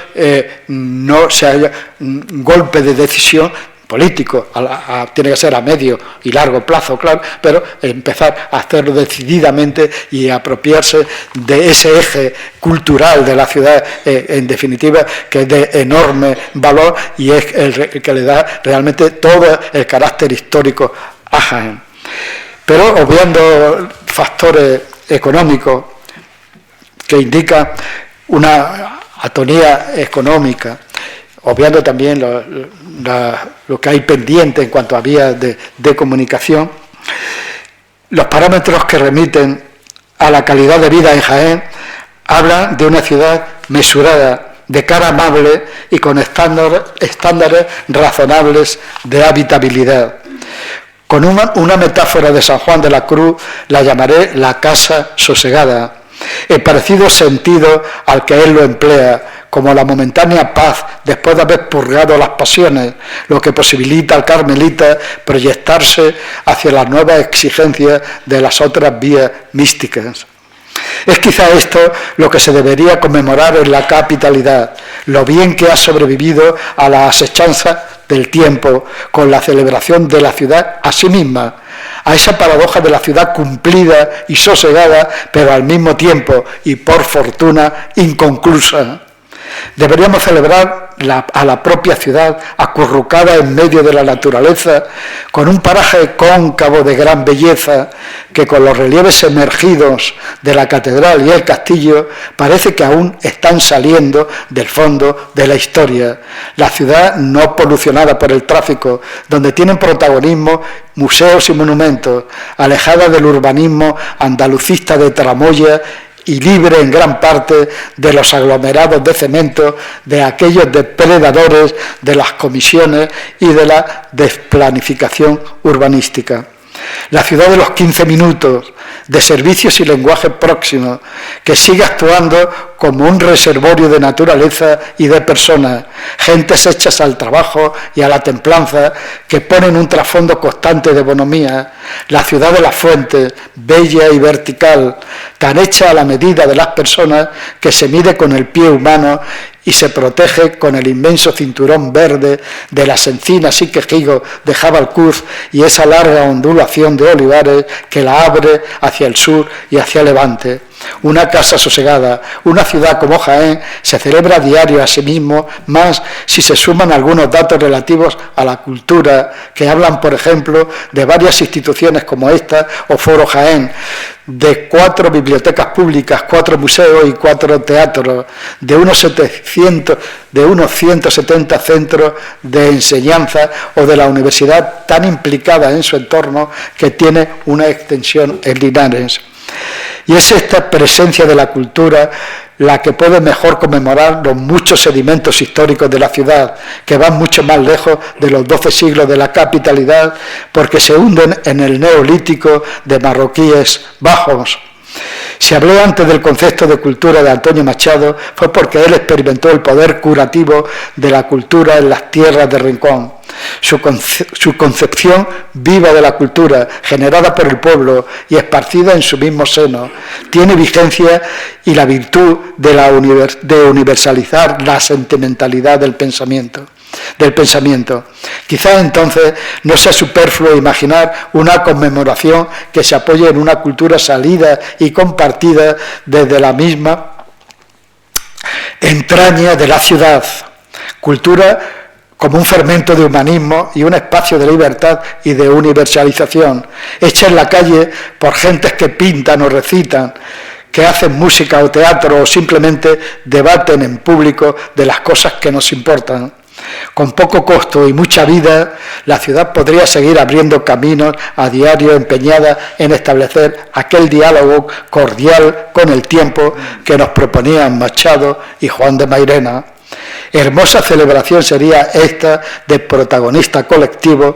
no se haya un golpe de decisión político, tiene que ser a medio y largo plazo, claro, pero empezar a hacerlo decididamente y apropiarse de ese eje cultural de la ciudad, en definitiva, que es de enorme valor y es el que le da realmente todo el carácter histórico a Jaén. Pero obviando factores económicos que indican una atonía económica, obviando también lo que hay pendiente en cuanto a vías de comunicación, los parámetros que remiten a la calidad de vida en Jaén hablan de una ciudad mesurada, de cara amable y con estándares razonables de habitabilidad. Con una metáfora de San Juan de la Cruz la llamaré la casa sosegada, en parecido sentido al que él lo emplea, como la momentánea paz después de haber purgado las pasiones, lo que posibilita al carmelita proyectarse hacia las nuevas exigencias de las otras vías místicas. Es quizá esto lo que se debería conmemorar en la capitalidad, lo bien que ha sobrevivido a la asechanza del tiempo, con la celebración de la ciudad a sí misma, a esa paradoja de la ciudad cumplida y sosegada, pero al mismo tiempo, y por fortuna, inconclusa. Deberíamos celebrar a la propia ciudad acurrucada en medio de la naturaleza, con un paraje cóncavo de gran belleza que con los relieves emergidos de la catedral y el castillo parece que aún están saliendo del fondo de la historia. La ciudad no polucionada por el tráfico, donde tienen protagonismo museos y monumentos, alejada del urbanismo andalucista de tramoya y libre en gran parte de los aglomerados de cemento, de aquellos depredadores de las comisiones y de la desplanificación urbanística. La ciudad de los 15 minutos, de servicios y lenguaje próximo, que sigue actuando como un reservorio de naturaleza y de personas, gentes hechas al trabajo y a la templanza, que ponen un trasfondo constante de bonomía. La ciudad de las fuentes, bella y vertical, tan hecha a la medida de las personas que se mide con el pie humano y se protege con el inmenso cinturón verde de las encinas y quejigos de Jabalcuz y esa larga ondulación de olivares que la abre hacia el sur y hacia Levante. Una casa sosegada, una ciudad como Jaén se celebra a diario a sí mismo, más si se suman algunos datos relativos a la cultura que hablan, por ejemplo, de varias instituciones como esta o Foro Jaén, de 4 bibliotecas públicas, 4 museos y 4 teatros, de unos 170 centros de enseñanza o de la universidad tan implicada en su entorno que tiene una extensión en Linares. Y es esta presencia de la cultura la que puede mejor conmemorar los muchos sedimentos históricos de la ciudad, que van mucho más lejos de los 12 siglos de la capitalidad, porque se hunden en el neolítico de marroquíes bajos. Si hablé antes del concepto de cultura de Antonio Machado, fue porque él experimentó el poder curativo de la cultura en las tierras de Rincón. Su concepción viva de la cultura, generada por el pueblo y esparcida en su mismo seno, tiene vigencia y la virtud de universalizar la sentimentalidad del pensamiento. Quizás entonces no sea superfluo imaginar una conmemoración que se apoye en una cultura salida y compartida desde la misma entraña de la ciudad. Cultura como un fermento de humanismo y un espacio de libertad y de universalización, hecha en la calle por gentes que pintan o recitan, que hacen música o teatro o simplemente debaten en público de las cosas que nos importan. Con poco costo y mucha vida, la ciudad podría seguir abriendo caminos a diario empeñada en establecer aquel diálogo cordial con el tiempo que nos proponían Machado y Juan de Mairena. Hermosa celebración sería esta de protagonista colectivo,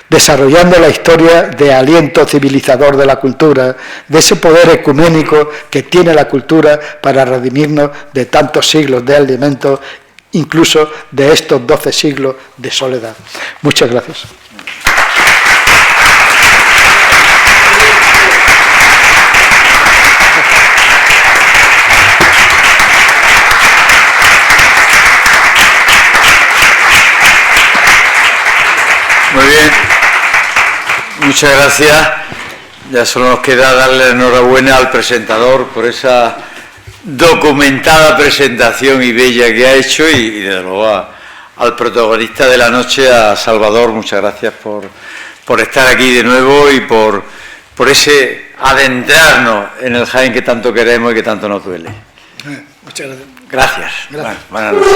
desarrollando la historia de aliento civilizador de la cultura, de ese poder ecuménico que tiene la cultura para redimirnos de tantos siglos de alimento, incluso de estos 12 siglos de soledad. Muchas gracias. Muy bien, muchas gracias. Ya solo nos queda darle enhorabuena al presentador por esa documentada presentación y bella que ha hecho y desde luego al protagonista de la noche, a Salvador, muchas gracias por estar aquí de nuevo y por ese adentrarnos en el Jaén que tanto queremos y que tanto nos duele. Muchas gracias. Gracias. Gracias. Buenas noches.